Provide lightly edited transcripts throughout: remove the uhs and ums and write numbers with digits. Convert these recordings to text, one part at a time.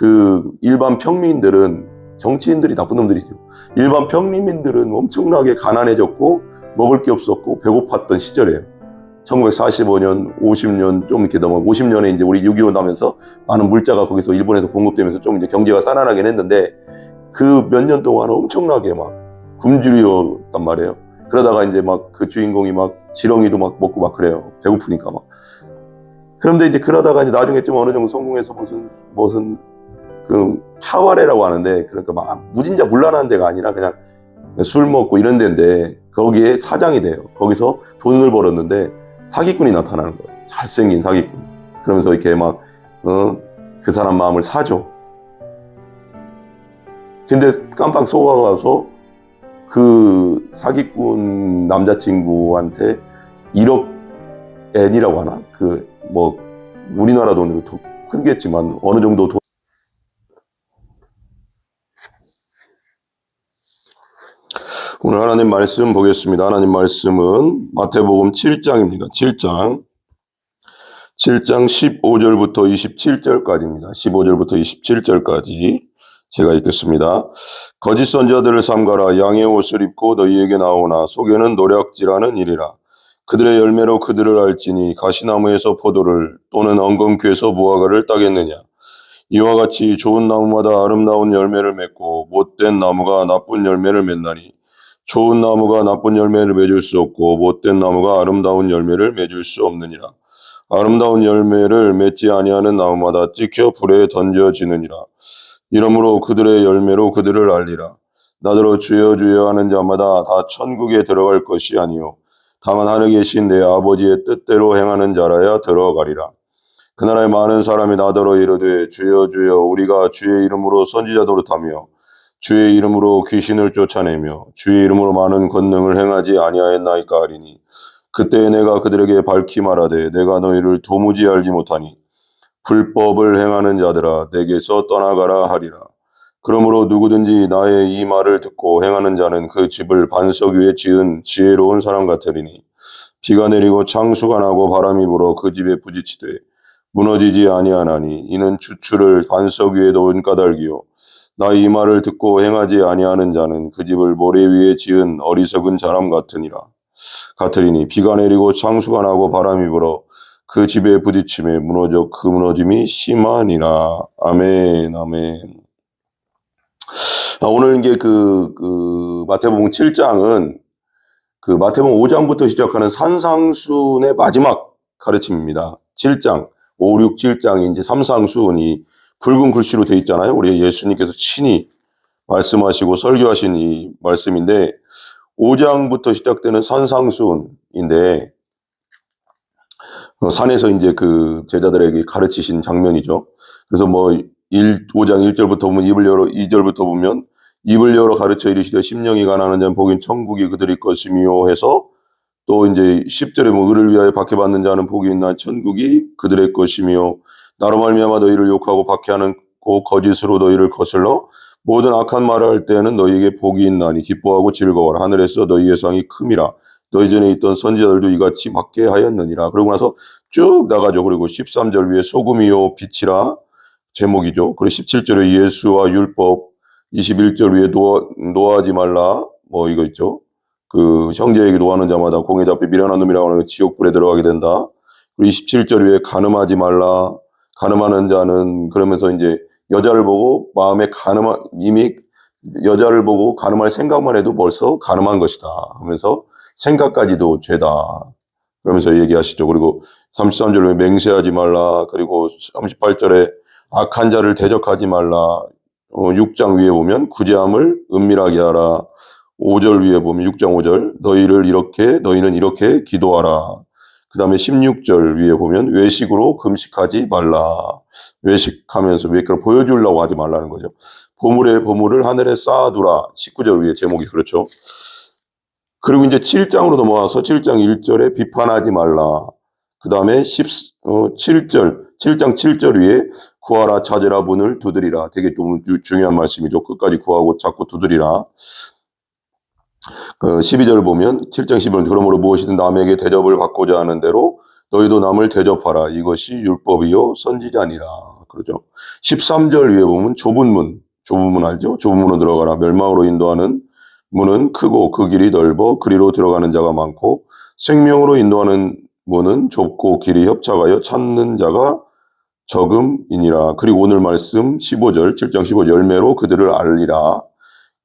그 일반 평민들은, 정치인들이 나쁜 놈들이죠. 일반 평민들은 엄청나게 가난해졌고 먹을 게 없었고 배고팠던 시절이에요. 1945년, 50년 좀 이렇게 넘어 50년에 이제 우리 6.25 나면서 많은 물자가 거기서 일본에서 공급되면서 좀 이제 경제가 살아나긴 했는데 그 몇 년 동안 엄청나게 막 굶주렸단 말이에요. 그러다가 이제 막 그 주인공이 막 지렁이도 막 먹고 막 그래요. 배고프니까 막. 그런데 이제 그러다가 이제 나중에 좀 어느 정도 성공해서 무슨 그 파와레라고 하는데, 그러니까 막 무진자 물란한 데가 아니라 그냥 술 먹고 이런 데인데 거기에 사장이 돼요. 거기서 돈을 벌었는데 사기꾼이 나타나는 거예요. 잘생긴 사기꾼. 그러면서 이렇게 막 그 사람 마음을 사죠. 근데 깜빡 속아가서 그 사기꾼 남자친구한테 1억 엔이라고 하나? 그 뭐 우리나라 돈으로 더 크겠지만 어느 정도 돈. 오늘 하나님 말씀 보겠습니다. 하나님 말씀은 마태복음 7장입니다. 7장 15절부터 27절까지입니다. 15절부터 27절까지 제가 읽겠습니다. 거짓 선지자들을 삼가라. 양의 옷을 입고 너희에게 나오나 속에는 노략질하는 일이라. 그들의 열매로 그들을 알지니 가시나무에서 포도를 또는 엉겅퀴에서 무화과를 따겠느냐. 이와 같이 좋은 나무마다 아름다운 열매를 맺고 못된 나무가 나쁜 열매를 맺나니 좋은 나무가 나쁜 열매를 맺을 수 없고 못된 나무가 아름다운 열매를 맺을 수 없느니라. 아름다운 열매를 맺지 아니하는 나무마다 찍혀 불에 던져지느니라. 이러므로 그들의 열매로 그들을 알리라. 나더러 주여 주여 하는 자마다 다 천국에 들어갈 것이 아니요 다만 하늘에 계신 내 아버지의 뜻대로 행하는 자라야 들어가리라. 그날에 많은 사람이 나더러 이르되 주여 주여 우리가 주의 이름으로 선지자 노릇하며 주의 이름으로 귀신을 쫓아내며 주의 이름으로 많은 권능을 행하지 아니하였나이까 하리니 그때 내가 그들에게 밝히 말하되 내가 너희를 도무지 알지 못하니 불법을 행하는 자들아 내게서 떠나가라 하리라. 그러므로 누구든지 나의 이 말을 듣고 행하는 자는 그 집을 반석 위에 지은 지혜로운 사람 같으리니 비가 내리고 창수가 나고 바람이 불어 그 집에 부딪히되 무너지지 아니하나니 이는 주추를 반석 위에 놓은 까닭이요 나 이 말을 듣고 행하지 아니하는 자는 그 집을 모래 위에 지은 어리석은 사람 같으리니 비가 내리고 창수가 나고 바람이 불어 그 집에 부딪힘에 무너져 그 무너짐이 심하니라. 아멘. 아멘. 오늘 이제 마태복음 7장은 그 마태복음 5장부터 시작하는 산상수훈의 마지막 가르침입니다. 7장, 5, 6, 7장이 이제 삼상수훈이 붉은 글씨로 되어 있잖아요. 우리 예수님께서 친히 말씀하시고 설교하신 이 말씀인데 5장부터 시작되는 산상수훈인데 산에서 이제 그 제자들에게 가르치신 장면이죠. 그래서 뭐 5장 1절부터 보면 입을 열어 2절부터 보면 입을 열어 가르쳐 이르시되 심령이 가난한 자는 복인 천국이 그들의 것이미요 해서 또 이제 10절에 뭐 의를 위하여 박해받는 자는 복이 있나 천국이 그들의 것이며 나로 말미암아 너희를 욕하고 박해하는 거짓으로 너희를 거슬러 모든 악한 말을 할 때에는 너희에게 복이 있나니 기뻐하고 즐거워라. 하늘에서 너희의 상이 큼이라. 너희 전에 있던 선지자들도 이같이 받게 하였느니라. 그러고 나서 쭉 나가죠. 그리고 13절 위에 소금이요 빛이라 제목이죠. 그리고 17절에 예수와 율법, 21절 위에 노하지 말라 뭐 이거 있죠. 그 형제에게 노하는 자마다 공에 잡혀 미련한 놈이라고 하는 지옥불에 들어가게 된다. 그리고 27절 위에 간음하지 말라. 간음하는 자는 그러면서 이제 여자를 보고 마음에 이미 여자를 보고 간음할 생각만 해도 벌써 간음한 것이다 하면서 생각까지도 죄다 그러면서 얘기하시죠. 그리고 33절에 맹세하지 말라. 그리고 38절에 악한 자를 대적하지 말라. 6장 위에 보면 구제함을 은밀하게 하라. 5절 위에 보면 6장 5절 너희는 이렇게 기도하라. 그 다음에 16절 위에 보면 외식으로 금식하지 말라. 외식하면서 외식을 보여주려고 하지 말라는 거죠. 보물을 하늘에 쌓아두라. 19절 위에 제목이 그렇죠. 그리고 이제 7장으로 넘어와서 7장 1절에 비판하지 말라. 그 다음에 7장 7절 위에 구하라 찾으라 문을 두드리라. 되게 좀 중요한 말씀이죠. 끝까지 구하고 찾고 두드리라. 12절 보면 7장 12절 그러므로 무엇이든 남에게 대접을 받고자 하는 대로 너희도 남을 대접하라. 이것이 율법이요 선지자니라. 그러죠. 13절 위에 보면 좁은 문 알죠? 좁은 문으로 들어가라. 멸망으로 인도하는 문은 크고 그 길이 넓어 그리로 들어가는 자가 많고 생명으로 인도하는 문은 좁고 길이 협착하여 찾는 자가 적음이니라. 그리고 오늘 말씀 15절, 7장 15절 열매로 그들을 알리라.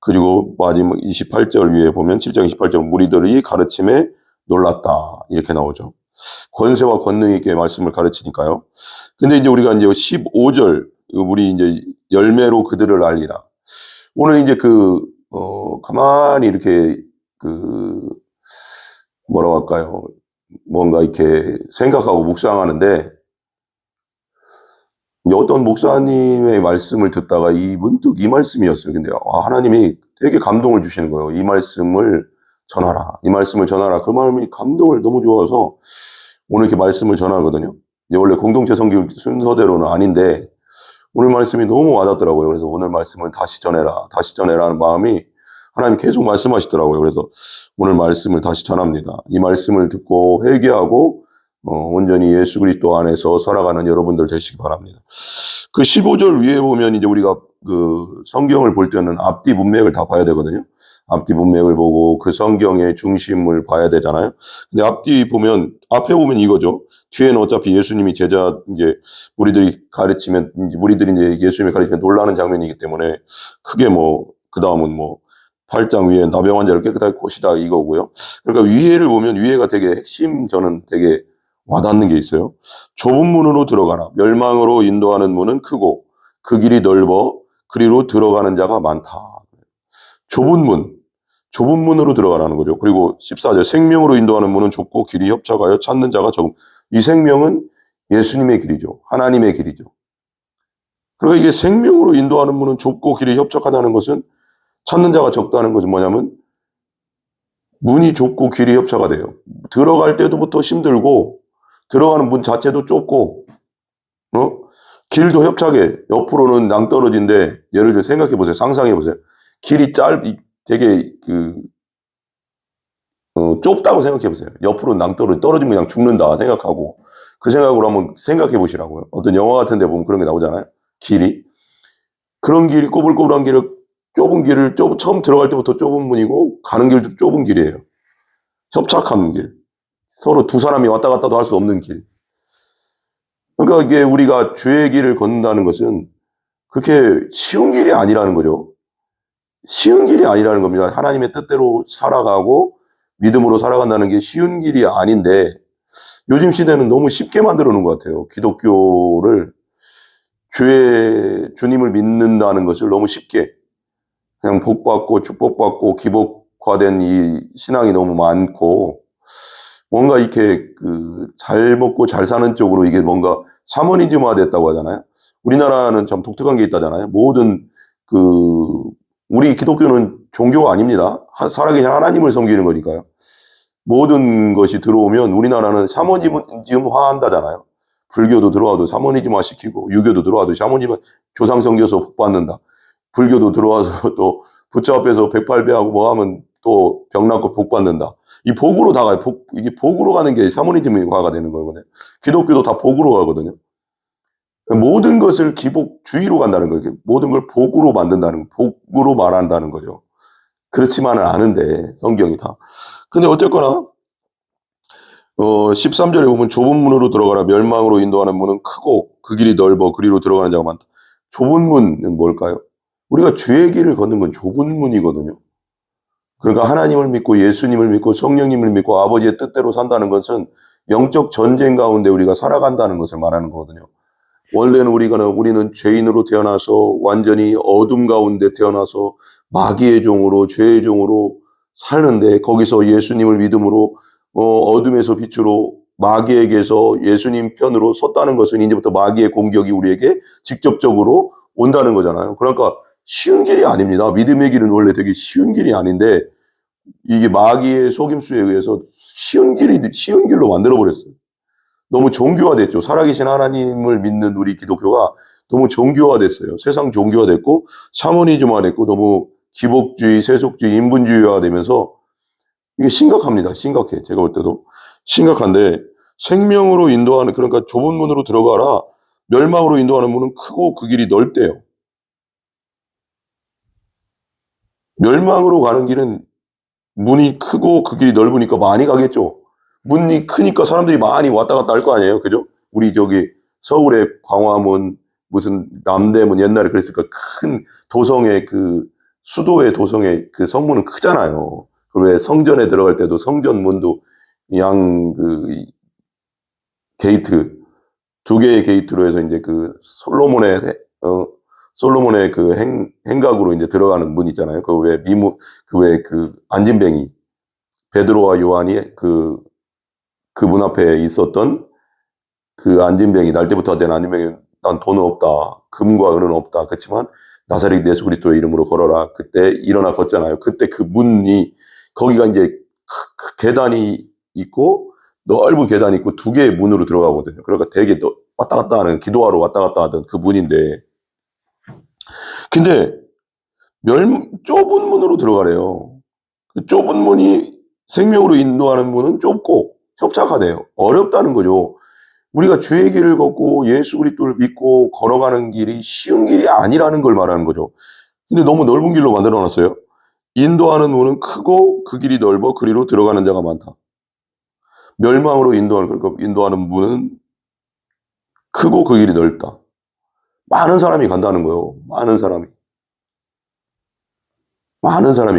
그리고 마지막 28절 위에 보면 7장 28절 무리들이 가르침에 놀랐다. 이렇게 나오죠. 권세와 권능 있게 말씀을 가르치니까요. 근데 이제 우리가 이제 15절, 우리 이제 열매로 그들을 알리라. 오늘 이제 가만히 이렇게 뭐라고 할까요? 뭔가 이렇게 생각하고 묵상하는데, 어떤 목사님의 말씀을 듣다가 문득 이 말씀이었어요. 근데 하나님이 되게 감동을 주시는 거예요. 이 말씀을 전하라. 이 말씀을 전하라. 그 마음이 감동을 너무 좋아서 오늘 이렇게 말씀을 전하거든요. 원래 공동체 성교 순서대로는 아닌데 오늘 말씀이 너무 와닿더라고요. 그래서 오늘 말씀을 다시 전해라. 다시 전해라는 마음이 하나님 계속 말씀하시더라고요. 그래서 오늘 말씀을 다시 전합니다. 이 말씀을 듣고 회개하고 온전히 예수 그리스도 안에서 살아가는 여러분들 되시기 바랍니다. 그 15절 위에 보면 이제 우리가 성경을 볼 때는 앞뒤 문맥을 다 봐야 되거든요. 앞뒤 문맥을 보고 그 성경의 중심을 봐야 되잖아요. 근데 앞에 보면 이거죠. 뒤에는 어차피 예수님이 이제 무리들이 이제 예수님이 가르치면 놀라는 장면이기 때문에 크게 그 다음은 8장 위에 나병 환자를 깨끗하게 고시다 이거고요. 그러니까 위에를 보면 위에가 되게 핵심 저는 되게 와닿는 게 있어요. 좁은 문으로 들어가라. 멸망으로 인도하는 문은 크고 그 길이 넓어 그리로 들어가는 자가 많다. 좁은 문으로 들어가라는 거죠. 그리고 14절 생명으로 인도하는 문은 좁고 길이 협착하여 찾는 자가 적음. 이 생명은 예수님의 길이죠. 하나님의 길이죠. 그러니까 이게 생명으로 인도하는 문은 좁고 길이 협착하다는 것은 찾는 자가 적다는 것은 뭐냐면 문이 좁고 길이 협착화돼요. 들어갈 때부터 힘들고 들어가는 문 자체도 좁고 길도 협착해. 옆으로는 낭떠러지인데 예를 들어 생각해 보세요. 상상해 보세요. 길이 되게 좁다고 생각해 보세요. 옆으로 떨어지면 그냥 죽는다 생각하고 그 생각으로 한번 생각해 보시라고요. 어떤 영화 같은 데 보면 그런 게 나오잖아요. 그런 길이 꼬불꼬불한 좁은 길을 처음 들어갈 때부터 좁은 문이고 가는 길도 좁은 길이에요. 협착하는 길. 서로 두 사람이 왔다 갔다도 할 수 없는 길. 그러니까 이게 우리가 주의 길을 걷는다는 것은 그렇게 쉬운 길이 아니라는 거죠. 쉬운 길이 아니라는 겁니다. 하나님의 뜻대로 살아가고 믿음으로 살아간다는 게 쉬운 길이 아닌데 요즘 시대는 너무 쉽게 만들어 놓은 것 같아요. 기독교를 주님을 믿는다는 것을 너무 쉽게 그냥 복받고 축복받고 기복화된 이 신앙이 너무 많고 뭔가 이렇게 잘 먹고 잘 사는 쪽으로 이게 뭔가 샤머니즘화 됐다고 하잖아요. 우리나라는 참 독특한 게 있다잖아요. 우리 기독교는 종교가 아닙니다. 살아계신 하나님을 섬기는 거니까요. 모든 것이 들어오면 우리나라는 샤머니즘화 한다잖아요. 불교도 들어와도 샤머니즘화 시키고 유교도 들어와도 샤머니즘화 조상 섬겨서 복 받는다. 불교도 들어와서 또 부처 앞에서 108배하고 하면 또 병 낫고 복 받는다. 이 복으로 다 가요. 이게 복으로 가는 게 샤머니즘화가 되는 거거든요. 기독교도 다 복으로 가거든요. 모든 것을 기복주의로 간다는 거예요. 모든 걸 복으로 복으로 말한다는 거죠. 그렇지만은 않은데, 성경이 다. 근데 어쨌거나, 13절에 보면 좁은 문으로 들어가라. 멸망으로 인도하는 문은 크고 그 길이 넓어 그리로 들어가는 자가 많다. 좁은 문은 뭘까요? 우리가 주의 길을 걷는 건 좁은 문이거든요. 그러니까 하나님을 믿고 예수님을 믿고 성령님을 믿고 아버지의 뜻대로 산다는 것은 영적 전쟁 가운데 우리가 살아간다는 것을 말하는 거거든요. 원래는 우리는 죄인으로 태어나서 완전히 어둠 가운데 태어나서 마귀의 종으로 죄의 종으로 사는데 거기서 예수님을 믿음으로 어둠에서 빛으로 마귀에게서 예수님 편으로 섰다는 것은 이제부터 마귀의 공격이 우리에게 직접적으로 온다는 거잖아요. 그러니까 쉬운 길이 아닙니다. 믿음의 길은 원래 되게 쉬운 길이 아닌데 이게 마귀의 속임수에 의해서 쉬운 길로 만들어버렸어요. 너무 종교화됐죠. 살아계신 하나님을 믿는 우리 기독교가 너무 종교화됐어요. 세상 종교화됐고 샤머니즘화됐고 너무 기복주의, 세속주의, 인분주의화가 되면서 이게 심각합니다. 심각해. 제가 볼 때도 심각한데 생명으로 인도하는 그러니까 좁은 문으로 들어가라. 멸망으로 인도하는 문은 크고 그 길이 넓대요. 멸망으로 가는 길은 문이 크고 그 길이 넓으니까 많이 가겠죠. 문이 크니까 사람들이 많이 왔다 갔다 할 거 아니에요. 그죠? 우리 저기 서울의 광화문, 무슨 남대문 옛날에 그랬으니까 큰 도성의 그 수도의 도성의 그 성문은 크잖아요. 그리고 왜 성전에 들어갈 때도 성전문도 양 그 게이트, 두 개의 게이트로 해서 이제 그 솔로몬의 그 행각으로 이제 들어가는 문 있잖아요. 그 왜 그 안진뱅이, 베드로와 요한이 그 문 앞에 있었던 그 안진뱅이, 날 때부터 된 안진뱅이, 난 돈은 없다, 금과 은은 없다, 그렇지만 나사렛 예수 그리스도의 이름으로 걸어라. 그때 일어나 걷잖아요. 그때 그 문이, 거기가 이제 계단이 있고 넓은 계단이 있고 두 개의 문으로 들어가거든요. 그러니까 되게 왔다 갔다 하는, 기도하러 왔다 갔다 하던 그 문인데, 근데 좁은 문으로 들어가래요. 그 좁은 문이, 생명으로 인도하는 문은 좁고 협착하대요. 어렵다는 거죠. 우리가 주의 길을 걷고 예수 그리스도를 믿고 걸어가는 길이 쉬운 길이 아니라는 걸 말하는 거죠. 근데 너무 넓은 길로 만들어 놨어요. 인도하는 문은 크고 그 길이 넓어 그리로 들어가는 자가 많다. 멸망으로 인도하는 문은 크고 그 길이 넓다. 많은 사람이 간다는 거예요. 많은 사람이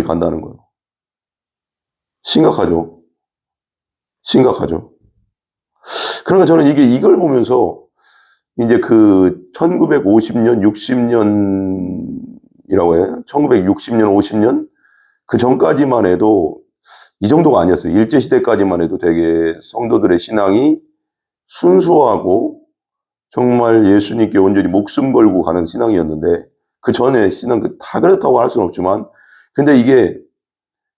간다는 거예요. 심각하죠. 심각하죠. 그러니까 저는 이걸 보면서 이제 그 1950년, 60년이라고 해요. 1960년, 50년? 그 전까지만 해도 이 정도가 아니었어요. 일제시대까지만 해도 되게 성도들의 신앙이 순수하고 정말 예수님께 온전히 목숨 걸고 가는 신앙이었는데, 그 전에 신앙 다 그렇다고 할 수는 없지만, 근데 이게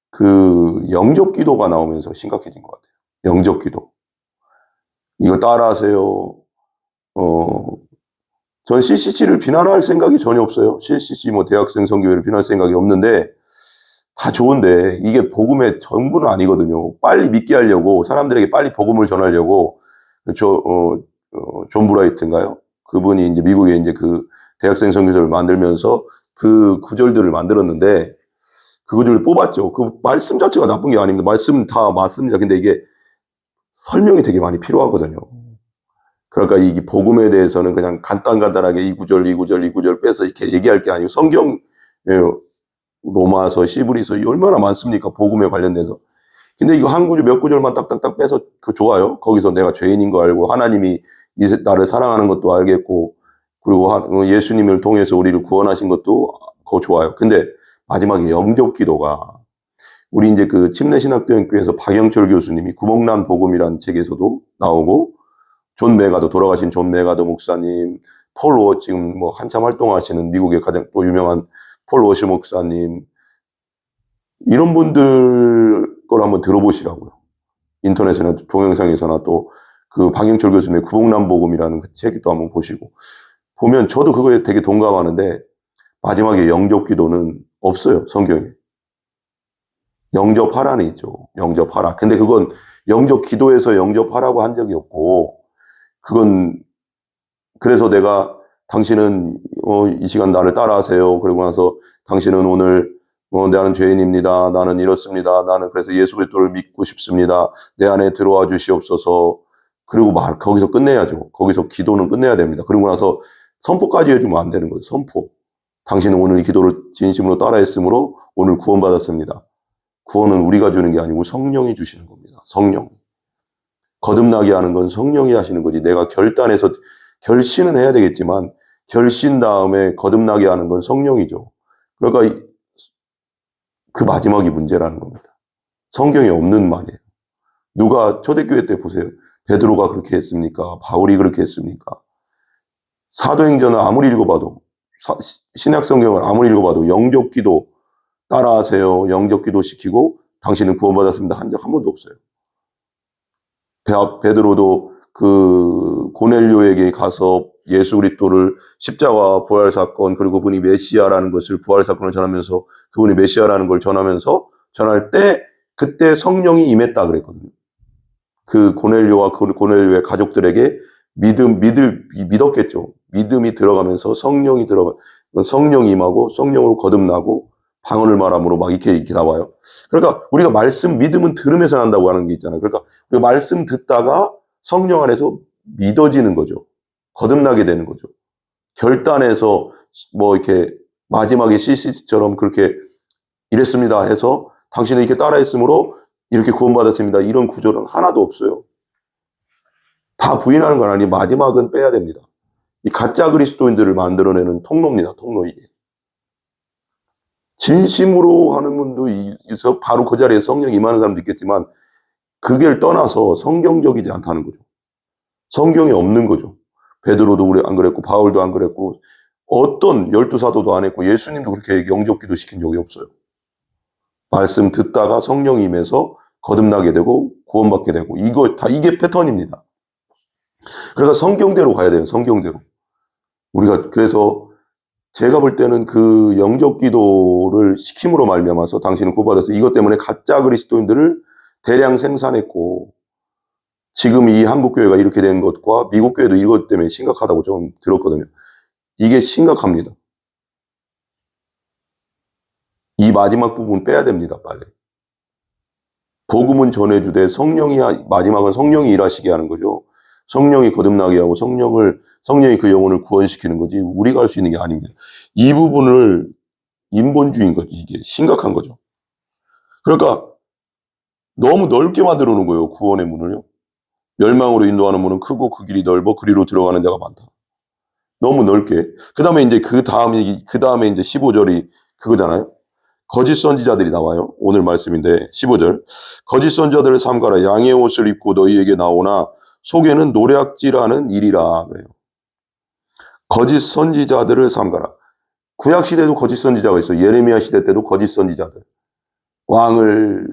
그 영접 기도가 나오면서 심각해진 것 같아요. 영접 기도. 이거 따라하세요. 전 CCC를 비난할 생각이 전혀 없어요. CCC 뭐 대학생 선교회를 비난할 생각이 없는데, 다 좋은데 이게 복음의 전부는 아니거든요. 빨리 믿게 하려고, 사람들에게 빨리 복음을 전하려고 존 브라이트인가요? 그분이 이제 미국에 이제 그 대학생 선교사를 만들면서 그 구절들을 만들었는데, 그 구절을 뽑았죠. 그 말씀 자체가 나쁜 게 아닙니다. 말씀 다 맞습니다. 근데 이게 설명이 되게 많이 필요하거든요. 그러니까 이 복음에 대해서는 그냥 간단하게 이 구절 빼서 이렇게 얘기할 게 아니고, 성경, 로마서, 시브리서 얼마나 많습니까? 복음에 관련돼서. 근데 이거 한 구절, 몇 구절만 딱딱딱 빼서 그 좋아요. 거기서 내가 죄인인 거 알고 하나님이 나를 사랑하는 것도 알겠고, 그리고 예수님을 통해서 우리를 구원하신 것도 그거 좋아요. 근데 마지막에 영접 기도가, 우리 이제 그 침례신학대학교에서 박영철 교수님이 구멍난 복음이라는 책에서도 나오고, 돌아가신 존 메가더 목사님, 지금 뭐 한참 활동하시는 미국의 가장 또 유명한 폴 워시 목사님, 이런 분들 걸 한번 들어보시라고요. 인터넷이나 동영상에서나 또 그 박영철 교수님의 구멍난 복음이라는 그 책도 한번 보시고, 보면 저도 그거에 되게 동감하는데, 마지막에 영접 기도는 없어요, 성경에. 영접하라는 있죠. 영접하라. 근데 그건 영접 기도에서 영접하라고 한 적이 없고, 그건 그래서 내가, 당신은 이 시간 나를 따라하세요. 그리고 나서 당신은 오늘 나는 죄인입니다. 나는 이렇습니다. 나는 그래서 예수 그리스도를 믿고 싶습니다. 내 안에 들어와 주시옵소서. 그리고 거기서 끝내야죠. 거기서 기도는 끝내야 됩니다. 그리고 나서 선포까지 해주면 안 되는 거예요. 선포. 당신은 오늘 이 기도를 진심으로 따라했으므로 오늘 구원받았습니다. 구원은 우리가 주는 게 아니고 성령이 주시는 겁니다. 성령. 거듭나게 하는 건 성령이 하시는 거지. 내가 결신은 해야 되겠지만, 결신 다음에 거듭나게 하는 건 성령이죠. 그러니까 그 마지막이 문제라는 겁니다. 성경에 없는 말이에요. 누가 초대교회 때 보세요. 베드로가 그렇게 했습니까? 바울이 그렇게 했습니까? 사도행전을 아무리 읽어봐도, 신약 성경을 아무리 읽어봐도 영접기도 따라하세요. 영접기도 시키고 당신은 구원받았습니다 한 적 한 번도 없어요. 베드로도 그 고넬료에게 가서 예수 그리스도를 십자가 부활 사건, 그리고 그분이 메시아라는 것을, 부활 사건을 전하면서 그분이 메시아라는 걸 전할 때 그때 성령이 임했다 그랬거든요. 그 고넬료와 고넬료의 가족들에게 믿었겠죠. 믿음이 들어가면서 성령이 임하고 성령으로 거듭나고 방언을 말함으로 막 이렇게 나와요. 그러니까 우리가 믿음은 들으면서 난다고 하는 게 있잖아요. 그러니까 우리가 말씀 듣다가 성령 안에서 믿어지는 거죠. 거듭나게 되는 거죠. 결단해서 뭐 이렇게 마지막에 CC처럼 그렇게 이랬습니다 해서 당신은 이렇게 따라했으므로 이렇게 구원받았습니다. 이런 구절은 하나도 없어요. 다 부인하는 건 아니고 마지막은 빼야 됩니다. 이 가짜 그리스도인들을 만들어내는 통로입니다. 통로 이게. 진심으로 하는 분도 있어 바로 그 자리에 성령이 임하는 사람도 있겠지만 그걸 떠나서 성경적이지 않다는 거죠. 성경이 없는 거죠. 베드로도 안 그랬고 바울도 안 그랬고 어떤 12사도도 안 했고 예수님도 그렇게 영접기도 시킨 적이 없어요. 말씀 듣다가 성령이 임해서 거듭나게 되고 구원받게 되고 이게 패턴입니다. 그러니까 성경대로 가야 돼요. 성경대로. 우리가 그래서 제가 볼 때는 그 영접 기도를 시킴으로 말미암아서 당신은 구원받아서 이것 때문에 가짜 그리스도인들을 대량 생산했고 지금 이 한국 교회가 이렇게 된 것과 미국 교회도 이것 때문에 심각하다고 좀 들었거든요. 이게 심각합니다. 이 마지막 부분 빼야 됩니다. 빨리. 복음은 전해주되 마지막은 성령이 일하시게 하는 거죠. 성령이 거듭나게 하고 성령이 그 영혼을 구원시키는 거지 우리가 할 수 있는 게 아닙니다. 이 부분을 인본주의인 거지. 이게 심각한 거죠. 그러니까 너무 넓게 만들어 놓은 거예요. 구원의 문을요. 멸망으로 인도하는 문은 크고 그 길이 넓어 그리로 들어가는 자가 많다. 너무 넓게. 그 다음에 이제 15절이 그거잖아요. 거짓 선지자들이 나와요. 오늘 말씀인데 15절. 거짓 선지자들을 삼가라. 양의 옷을 입고 너희에게 나오나 속에는 노략질하는 일이라 그래요. 거짓 선지자들을 삼가라. 구약 시대도 거짓 선지자가 있어요. 예레미야 시대 때도 거짓 선지자들. 왕을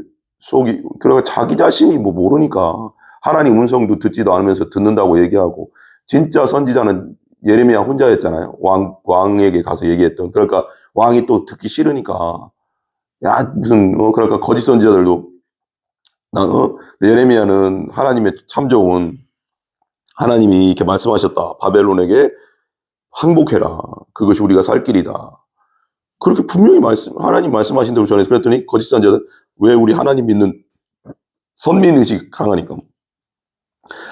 그러니까 자기 자신이 모르니까 하나님 음성도 듣지도 않으면서 듣는다고 얘기하고 진짜 선지자는 예레미야 혼자였잖아요. 왕에게 가서 얘기했던. 그러니까 왕이 또 듣기 싫으니까 그러니까 거짓 선지자들도 예레미야는 하나님의 참 좋은 하나님이 이렇게 말씀하셨다. 바벨론에게 항복해라. 그것이 우리가 살 길이다. 그렇게 분명히 하나님 말씀하신 대로 전해서 그랬더니 거짓 선지자들 왜 우리 하나님 믿는 선민의식 강하니까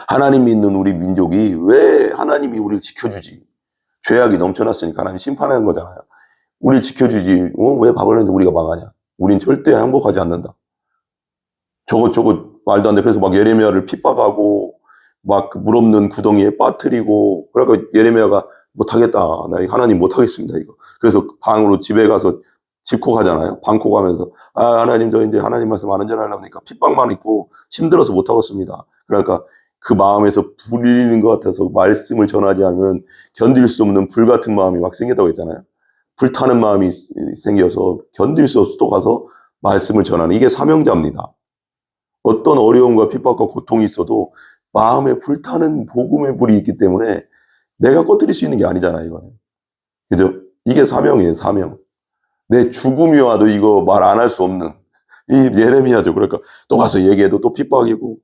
하나님 믿는 우리 민족이 왜 하나님이 우리를 지켜주지? 죄악이 넘쳐났으니까 하나님 심판하는 거잖아요. 우리를 지켜주지. 왜 바벨론인데 우리가 망하냐? 우린 절대 항복하지 않는다. 저거 말도 안 돼. 그래서 막 예레미야를 핍박하고 막 물 없는 구덩이에 빠뜨리고 그러니까 예레미야가 못하겠다. 나 하나님 못하겠습니다. 이거. 그래서 방으로 집에 가서 집콕하잖아요. 방콕하면서 하나님 저 이제 하나님 말씀 안 전하려고 하니까 핍박만 있고 힘들어서 못하겠습니다. 그러니까 그 마음에서 불리는 것 같아서 말씀을 전하지 않으면 견딜 수 없는 불같은 마음이 막 생겼다고 했잖아요. 불타는 마음이 생겨서 견딜 수 없어 또 가서 말씀을 전하는 이게 사명자입니다. 어떤 어려움과 핍박과 고통이 있어도 마음에 불타는 복음의 불이 있기 때문에 내가 꺼뜨릴 수 있는 게 아니잖아요. 이거는. 그죠? 이게 사명이에요. 사명. 내 죽음이 와도 이거 말 안 할 수 없는 이 예레미야죠. 그러니까 또 가서 얘기해도 또 핍박이고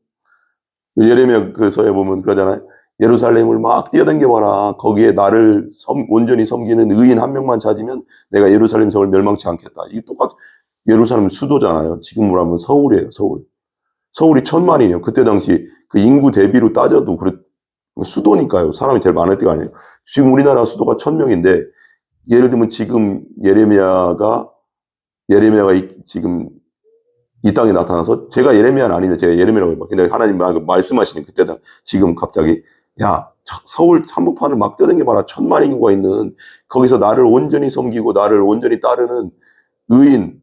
예레미야 그 서에 보면 그러잖아요. 예루살렘을 막 뛰어댕겨봐라. 거기에 나를 온전히 섬기는 의인 한 명만 찾으면 내가 예루살렘 성을 멸망치 않겠다. 이게 예루살렘 수도잖아요. 지금으로 하면 서울이에요. 서울이 1000만이에요. 그때 당시 그 인구 대비로 따져도 수도니까요. 사람이 제일 많을 때가 아니에요. 지금 우리나라 수도가 1000명인데 예를 들면 지금 예레미야가 지금 이 땅에 나타나서 제가 예레미야는 아닌데 제가 예레미야라고 해봐. 근데 하나님 말씀하시는 그때 지금 갑자기 서울 한복판을 막 뛰어댕겨봐라. 1000만 인구가 있는 거기서 나를 온전히 섬기고 나를 온전히 따르는 의인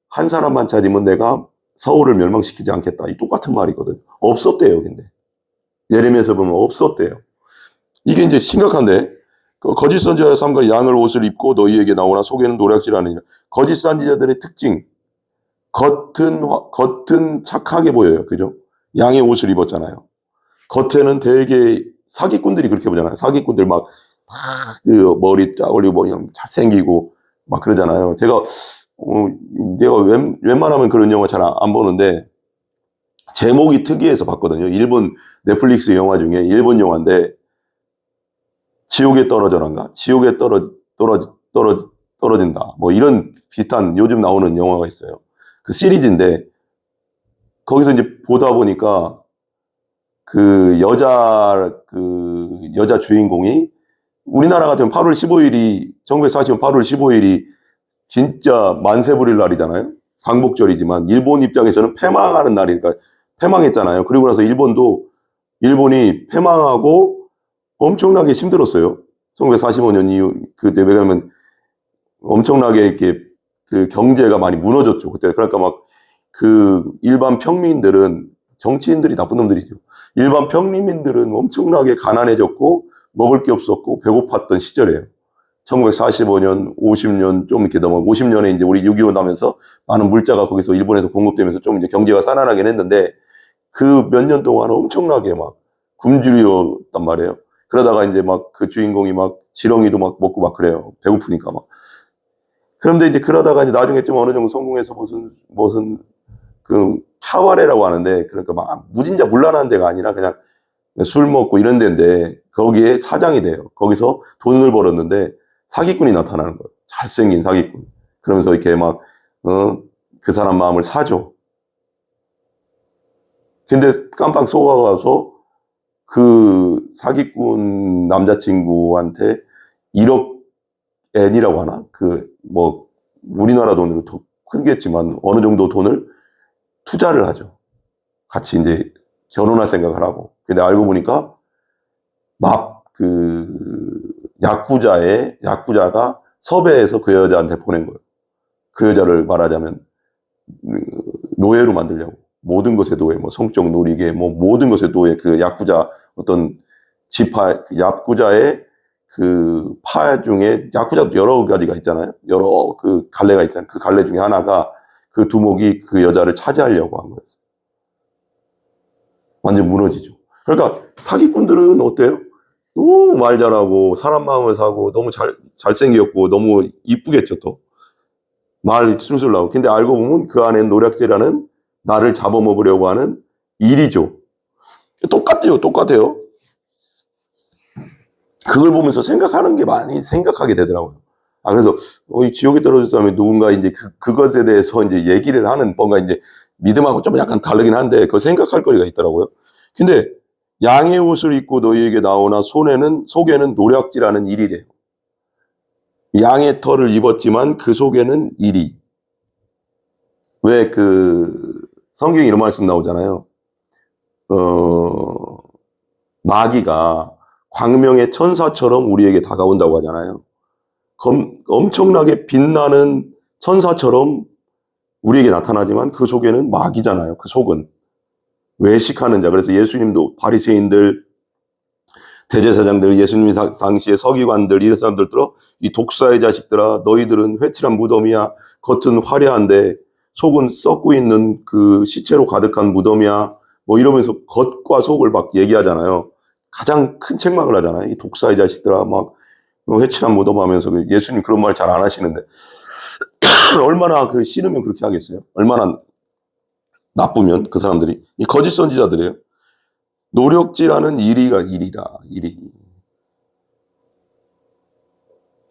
한 사람만 찾으면 내가 서울을 멸망시키지 않겠다. 이 똑같은 말이거든. 없었대요. 근데 예레미야에서 보면 없었대요. 이게 이제 심각한데 거짓 선지자의 삼가 양을 옷을 입고 너희에게 나오나 속에는 노략질하는 일. 거짓 선지자들의 특징. 겉은 착하게 보여요. 그죠? 양의 옷을 입었잖아요. 겉에는 되게 사기꾼들이 그렇게 보잖아요. 사기꾼들 그 머리 쫙 올리고 그냥 잘생기고 막 그러잖아요. 내가 웬만하면 그런 영화 잘 안 보는데 제목이 특이해서 봤거든요. 일본 넷플릭스 영화 중에 일본 영화인데 지옥에 떨어져란가? 지옥에 떨어진다. 뭐 이런 비슷한 요즘 나오는 영화가 있어요. 그 시리즈인데, 거기서 이제 보다 보니까 그 여자 주인공이 우리나라 같으면 8월 15일이, 1940년 8월 15일이 진짜 만세 부릴 날이잖아요. 광복절이지만 일본 입장에서는 패망하는 날이니까 패망했잖아요. 그리고 나서 일본이 패망하고 엄청나게 힘들었어요. 1945년 이후, 그때 왜냐면 엄청나게 이렇게 그 경제가 많이 무너졌죠. 그때. 그러니까 막 그 일반 평민들은, 정치인들이 나쁜 놈들이죠. 일반 평민들은 엄청나게 가난해졌고 먹을 게 없었고 배고팠던 시절이에요. 1945년, 50년 좀 이렇게 넘어 50년에 이제 우리 6.25 나면서 많은 물자가 거기서 일본에서 공급되면서 좀 이제 경제가 살아나긴 했는데 그 몇 년 동안 엄청나게 막 굶주렸단 말이에요. 그러다가 이제 막 그 주인공이 막 지렁이도 막 먹고 막 그래요. 배고프니까 막. 그런데 이제 그러다가 이제 나중에 좀 어느 정도 성공해서 무슨 그 카바레라고 하는데, 그러니까 막 무진자불란한 데가 아니라 그냥 술 먹고 이런 데인데 거기에 사장이 돼요. 거기서 돈을 벌었는데 사기꾼이 나타나는 거예요. 잘생긴 사기꾼. 그러면서 이렇게 막 그 사람 마음을 사죠. 근데 깜빡 속아가서 그 사기꾼 남자친구한테 1억 엔이라고 하나? 그 뭐 우리나라 돈으로 더 크겠지만 어느 정도 돈을 투자를 하죠. 같이 이제 결혼할 생각을 하고. 근데 알고 보니까 야쿠자가 섭외해서 그 여자한테 보낸 거예요. 그 여자를 말하자면 노예로 만들려고. 모든 것의 노예, 뭐 성적 놀이개, 뭐 모든 것의 노예, 그 야쿠자 어떤 야쿠자의 그 파 중에, 야쿠자도 여러 가지가 있잖아요. 여러 그 갈래가 있잖아요. 그 갈래 중에 하나가 그 두목이 그 여자를 차지하려고 한 거였어요. 완전 무너지죠. 그러니까 사기꾼들은 어때요? 너무 말 잘하고 사람 마음을 사고 너무 잘생겼고 너무 이쁘겠죠, 또. 말 술술 나오고. 근데 알고 보면 그 안에 노략질하는, 나를 잡아먹으려고 하는 일이죠. 똑같아요. 그걸 보면서 생각하는 게 많이 생각하게 되더라고요. 그래서 이 지옥에 떨어질 사람이 누군가 이제 그것에 대해서 이제 얘기를 하는, 뭔가 이제 믿음하고 좀 약간 다르긴 한데 그 생각할 거리가 있더라고요. 근데 양의 옷을 입고 너희에게 나오나 속에는 노략질하는 일이래요. 양의 털을 입었지만 그 속에는 일이. 왜 성경에 이런 말씀 나오잖아요. 마귀가 광명의 천사처럼 우리에게 다가온다고 하잖아요. 엄청나게 빛나는 천사처럼 우리에게 나타나지만 그 속에는 마귀잖아요. 그 속은. 외식하는 자. 그래서 예수님도 바리새인들, 대제사장들, 예수님 당시에 서기관들, 이런 사람들 들어 이 독사의 자식들아, 너희들은 회칠한 무덤이야. 겉은 화려한데 속은 썩고 있는 그 시체로 가득한 무덤이야. 뭐 이러면서 겉과 속을 막 얘기하잖아요. 가장 큰 책망을 하잖아요. 이 독사의 자식들아, 막 회칠한 무덤 하면서. 예수님 그런 말 잘 안 하시는데 얼마나 싫으면 그렇게 하겠어요? 얼마나 나쁘면 그 사람들이. 이 거짓 선지자들이에요. 노력질하는 일이다.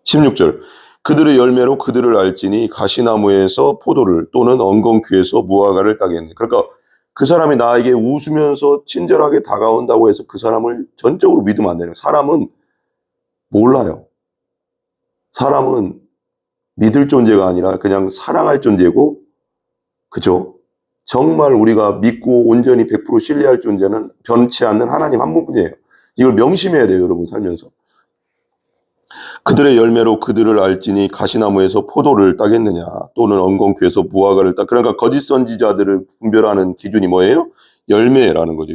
16절. 그들의 열매로 그들을 알지니 가시나무에서 포도를 또는 엉겅퀴에서 무화과를 따겠네. 그러니까 그 사람이 나에게 웃으면서 친절하게 다가온다고 해서 그 사람을 전적으로 믿으면 안 돼요. 사람은 몰라요. 사람은 믿을 존재가 아니라 그냥 사랑할 존재고, 그죠? 정말 우리가 믿고 온전히 100% 신뢰할 존재는 변치 않는 하나님 한 분뿐이에요. 이걸 명심해야 돼요, 여러분, 살면서. 그들의 열매로 그들을 알지니 가시나무에서 포도를 따겠느냐 또는 엉겅퀴에서 무화과를 따. 그러니까 거짓 선지자들을 분별하는 기준이 뭐예요? 열매라는 거죠.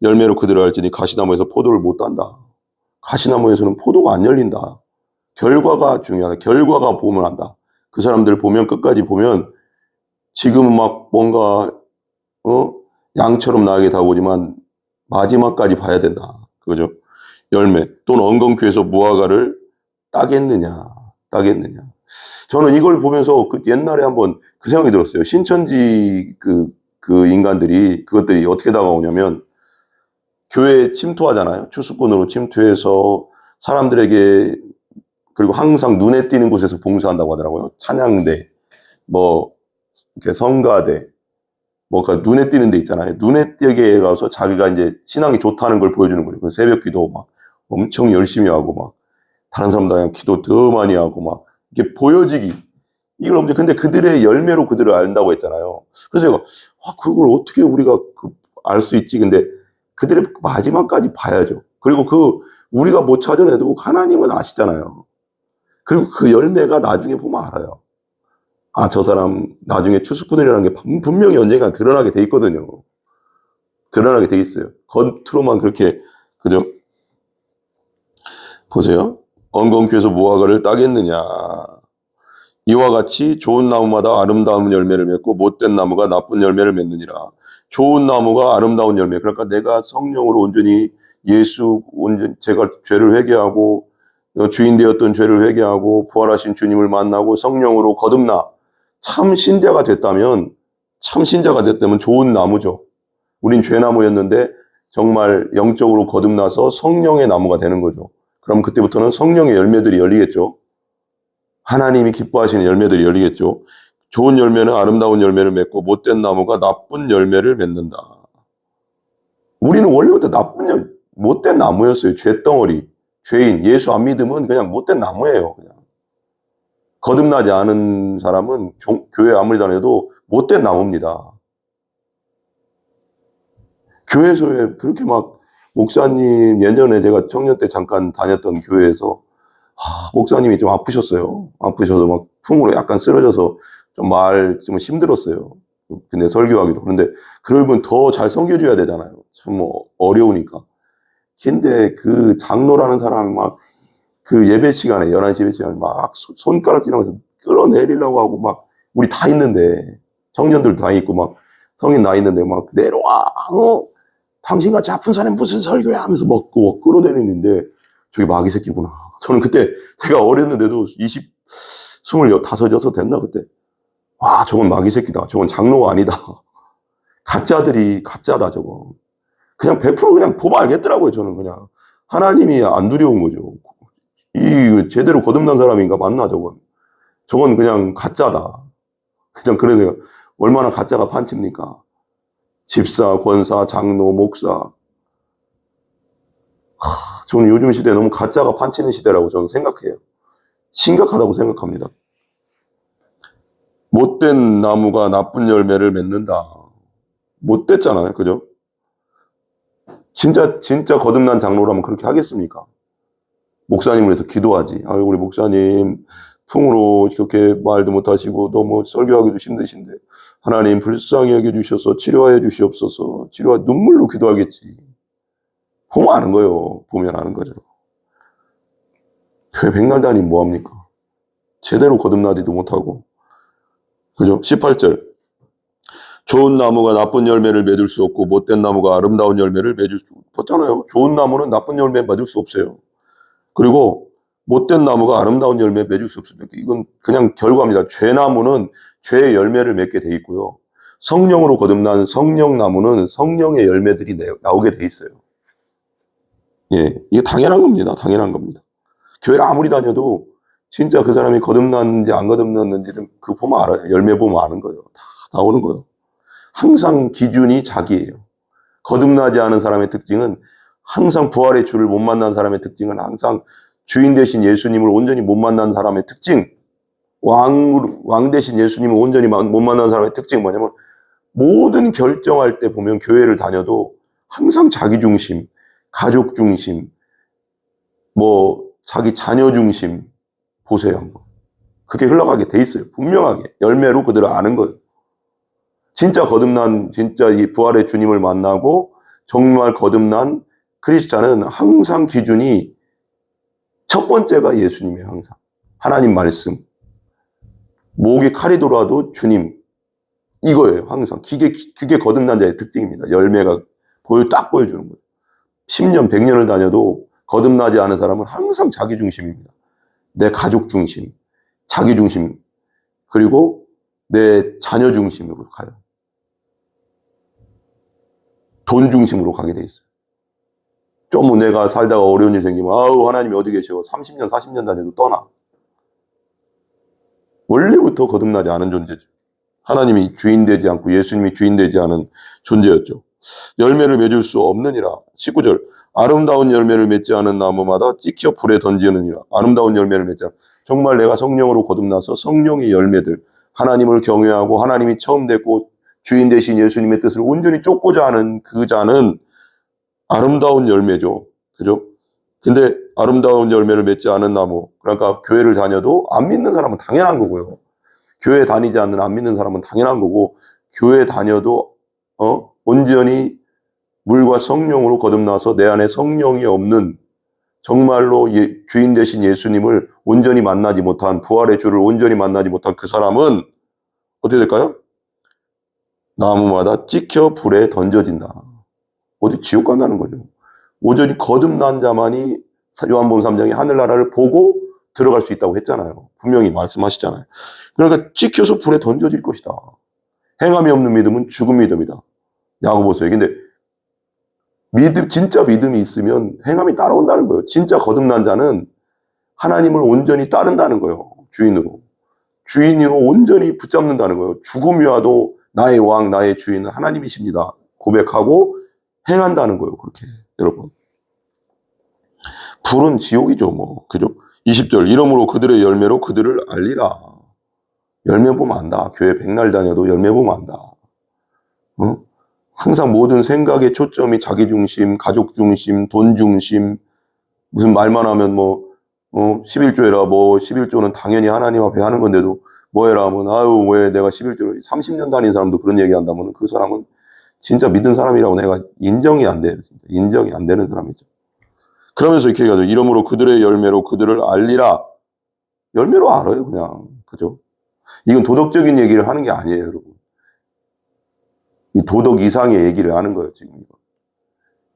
열매로 그들을 알지니 가시나무에서 포도를 못 딴다. 가시나무에서는 포도가 안 열린다. 결과가 중요하다. 결과가 보면 한다. 그 사람들 보면, 끝까지 보면 지금은 막 뭔가 양처럼 나에게 다가오지만 마지막까지 봐야 된다. 그죠? 열매 또는 엉겅퀴에서 무화과를 따겠느냐. 저는 이걸 보면서 옛날에 한번 그 생각이 들었어요. 신천지 인간들이, 그것들이 어떻게 다가오냐면 교회에 침투하잖아요. 추수꾼으로 침투해서 사람들에게, 그리고 항상 눈에 띄는 곳에서 봉사한다고 하더라고요. 찬양대, 뭐 이렇게 성가대, 그 눈에 띄는 데 있잖아요. 눈에 띄게 가서 자기가 이제 신앙이 좋다는 걸 보여주는 거예요. 새벽 기도 막 엄청 열심히 하고, 막 다른 사람들이랑 기도 더 많이 하고, 막 이렇게 보여지기. 이걸 엄청, 근데 그들의 열매로 그들을 안다고 했잖아요. 그래서 제가, 그걸 어떻게 우리가 알 수 있지? 근데 그들의 마지막까지 봐야죠. 그리고 우리가 못 찾아내도 하나님은 아시잖아요. 그리고 그 열매가 나중에 보면 알아요. 저 사람 나중에 추수꾼이라는 게 분명히 언젠가 드러나게 돼 있거든요. 드러나게 돼 있어요. 겉으로만 그렇게, 그죠? 보세요. 엉겅퀴에서 무화과를 따겠느냐. 이와 같이 좋은 나무마다 아름다운 열매를 맺고 못된 나무가 나쁜 열매를 맺느니라. 좋은 나무가 아름다운 열매. 그러니까 내가 성령으로 온전히 제가 죄를 회개하고 주인 되었던 죄를 회개하고 부활하신 주님을 만나고 성령으로 거듭나 참 신자가 됐다면 좋은 나무죠. 우린 죄나무였는데 정말 영적으로 거듭나서 성령의 나무가 되는 거죠. 그럼 그때부터는 성령의 열매들이 열리겠죠. 하나님이 기뻐하시는 열매들이 열리겠죠. 좋은 열매는 아름다운 열매를 맺고 못된 나무가 나쁜 열매를 맺는다. 우리는 원래부터 못된 나무였어요. 죄덩어리, 죄인, 예수 안 믿으면 그냥 못된 나무예요. 그냥. 거듭나지 않은 사람은 교회 아무리 다녀도 못된 나무입니다. 교회소에 그렇게 막 목사님, 예전에 제가 청년 때 잠깐 다녔던 교회에서 목사님이 좀 아프셨어요. 아프셔서 막 풍으로 약간 쓰러져서 좀 힘들었어요. 근데 설교하기도. 그런데 그럴 분 더 잘 섬겨줘야 되잖아요. 참 어려우니까. 근데 그 장로라는 사람이 막 그 예배 시간에, 11시 예배 시간에 막 손가락질하면서 끌어내리려고 하고, 막 우리 다 있는데, 청년들 다 있고 막 성인 나 있는데 막 내려와, 당신같이 아픈 사람이 무슨 설교야 하면서 막 끌어내리는데 저게 마귀 새끼구나. 저는 그때 제가 어렸는데도 25, 6 됐나 그때. 저건 마귀 새끼다. 저건 장로가 아니다. 가짜다 저거. 그냥 100% 그냥 보면 알겠더라고요. 저는 그냥 하나님이 안 두려운 거죠. 제대로 거듭난 사람인가 맞나 저건. 저건 그냥 가짜다. 그냥 그래서 얼마나 가짜가 판칩니까? 집사, 권사, 장로, 목사. 저는 요즘 시대에 너무 가짜가 판치는 시대라고 저는 생각해요. 심각하다고 생각합니다. 못된 나무가 나쁜 열매를 맺는다. 못됐잖아요. 그죠? 진짜 거듭난 장로라면 그렇게 하겠습니까? 목사님을 위해서 기도하지. 우리 목사님 풍으로 그렇게 말도 못하시고 너무 설교하기도 힘드신데 하나님 불쌍히 여겨주셔서 치료하여 주시옵소서. 눈물로 기도하겠지. 보면 아는 거예요. 보면 아는 거죠. 교회 백날 다니면 뭐합니까? 제대로 거듭나지도 못하고. 그죠? 18절. 좋은 나무가 나쁜 열매를 맺을 수 없고 못된 나무가 아름다운 열매를 맺을 수 없잖아요. 좋은 나무는 나쁜 열매 맺을 수 없어요. 그리고 못된 나무가 아름다운 열매 맺을 수 없습니다. 이건 그냥 결과입니다. 죄나무는 죄의 열매를 맺게 돼 있고요. 성령으로 거듭난 성령나무는 성령의 열매들이 나오게 돼 있어요. 예, 이게 당연한 겁니다. 당연한 겁니다. 교회를 아무리 다녀도 진짜 그 사람이 거듭났는지 안 거듭났는지는 보면 알아요. 열매 보면 아는 거예요. 다 나오는 거예요. 항상 기준이 자기예요. 거듭나지 않은 사람의 특징은 항상 부활의 주를 못 만난 사람의 특징은 항상 주인 되신 예수님을 온전히 못 만난 사람의 특징, 왕 되신 예수님을 온전히 못 만난 사람의 특징이 뭐냐면 모든 결정할 때 보면 교회를 다녀도 항상 자기 중심, 가족 중심, 자기 자녀 중심 보세요 한번. 그렇게 흘러가게 돼 있어요. 분명하게 열매로 그들을 아는 거예요. 진짜 거듭난 진짜 이 부활의 주님을 만나고 정말 거듭난 크리스찬은 항상 기준이 첫 번째가 예수님이에요. 항상 하나님 말씀, 목에 칼이 돌아도 주님, 이거예요. 항상 그게 거듭난 자의 특징입니다. 열매가 딱 보여주는 거예요. 10년 100년을 다녀도 거듭나지 않은 사람은 항상 자기 중심입니다. 내 가족 중심, 자기 중심, 그리고 내 자녀 중심으로 가요. 돈 중심으로 가게 돼 있어요. 좀 내가 살다가 어려운 일 생기면 아우 하나님이 어디 계셔 30년 40년 다녀도 떠나. 원래부터 거듭나지 않은 존재죠. 하나님이 주인 되지 않고 예수님이 주인 되지 않은 존재였죠. 열매를 맺을 수 없느니라. 19절 아름다운 열매를 맺지 않은 나무마다 찍혀 불에 던지느니라. 아름다운 열매를 맺지 않은 정말 내가 성령으로 거듭나서 성령의 열매들 하나님을 경외하고 하나님이 처음 됐고 주인 되신 예수님의 뜻을 온전히 쫓고자 하는 그 자는 아름다운 열매죠. 그죠? 근데 아름다운 열매를 맺지 않은 나무, 그러니까 교회를 다녀도 안 믿는 사람은 당연한 거고요. 교회 다니지 않는 안 믿는 사람은 당연한 거고, 교회 다녀도 온전히 물과 성령으로 거듭나서 내 안에 성령이 없는 정말로 주인 되신 예수님을 온전히 만나지 못한, 부활의 주를 온전히 만나지 못한 그 사람은 어떻게 될까요? 나무마다 찍혀 불에 던져진다. 어디 지옥 간다는 거죠. 온전히 거듭난 자만이 요한복음 3장에 하늘나라를 보고 들어갈 수 있다고 했잖아요. 분명히 말씀하시잖아요. 그러니까 찍혀서 불에 던져질 것이다. 행함이 없는 믿음은 죽은 믿음이다. 야고보서에. 근데 진짜 믿음이 있으면 행함이 따라온다는 거예요. 진짜 거듭난 자는 하나님을 온전히 따른다는 거예요. 주인으로. 주인으로 온전히 붙잡는다는 거예요. 죽음이 와도 나의 왕, 나의 주인은 하나님이십니다. 고백하고 행한다는 거예요. 그렇게 여러분. 불은 지옥이죠. 뭐 그죠? 20절 이러므로 그들의 열매로 그들을 알리라. 열매 보면 안다. 교회 백날 다녀도 열매 보면 안다. 항상 모든 생각의 초점이 자기 중심, 가족 중심, 돈 중심, 무슨 말만 하면 11조 해라. 11조는 당연히 하나님 앞에 하는 건데도 뭐 해라 하면 아유 왜 내가 11조를 30년 다닌 사람도 그런 얘기 한다면 그 사람은 진짜 믿는 사람이라고 내가 인정이 안 돼요. 진짜 인정이 안 되는 사람이죠. 그러면서 이렇게 얘기하죠. 이러므로 그들의 열매로 그들을 알리라. 열매로 알아요, 그냥. 그죠? 이건 도덕적인 얘기를 하는 게 아니에요, 여러분. 이 도덕 이상의 얘기를 하는 거예요, 지금.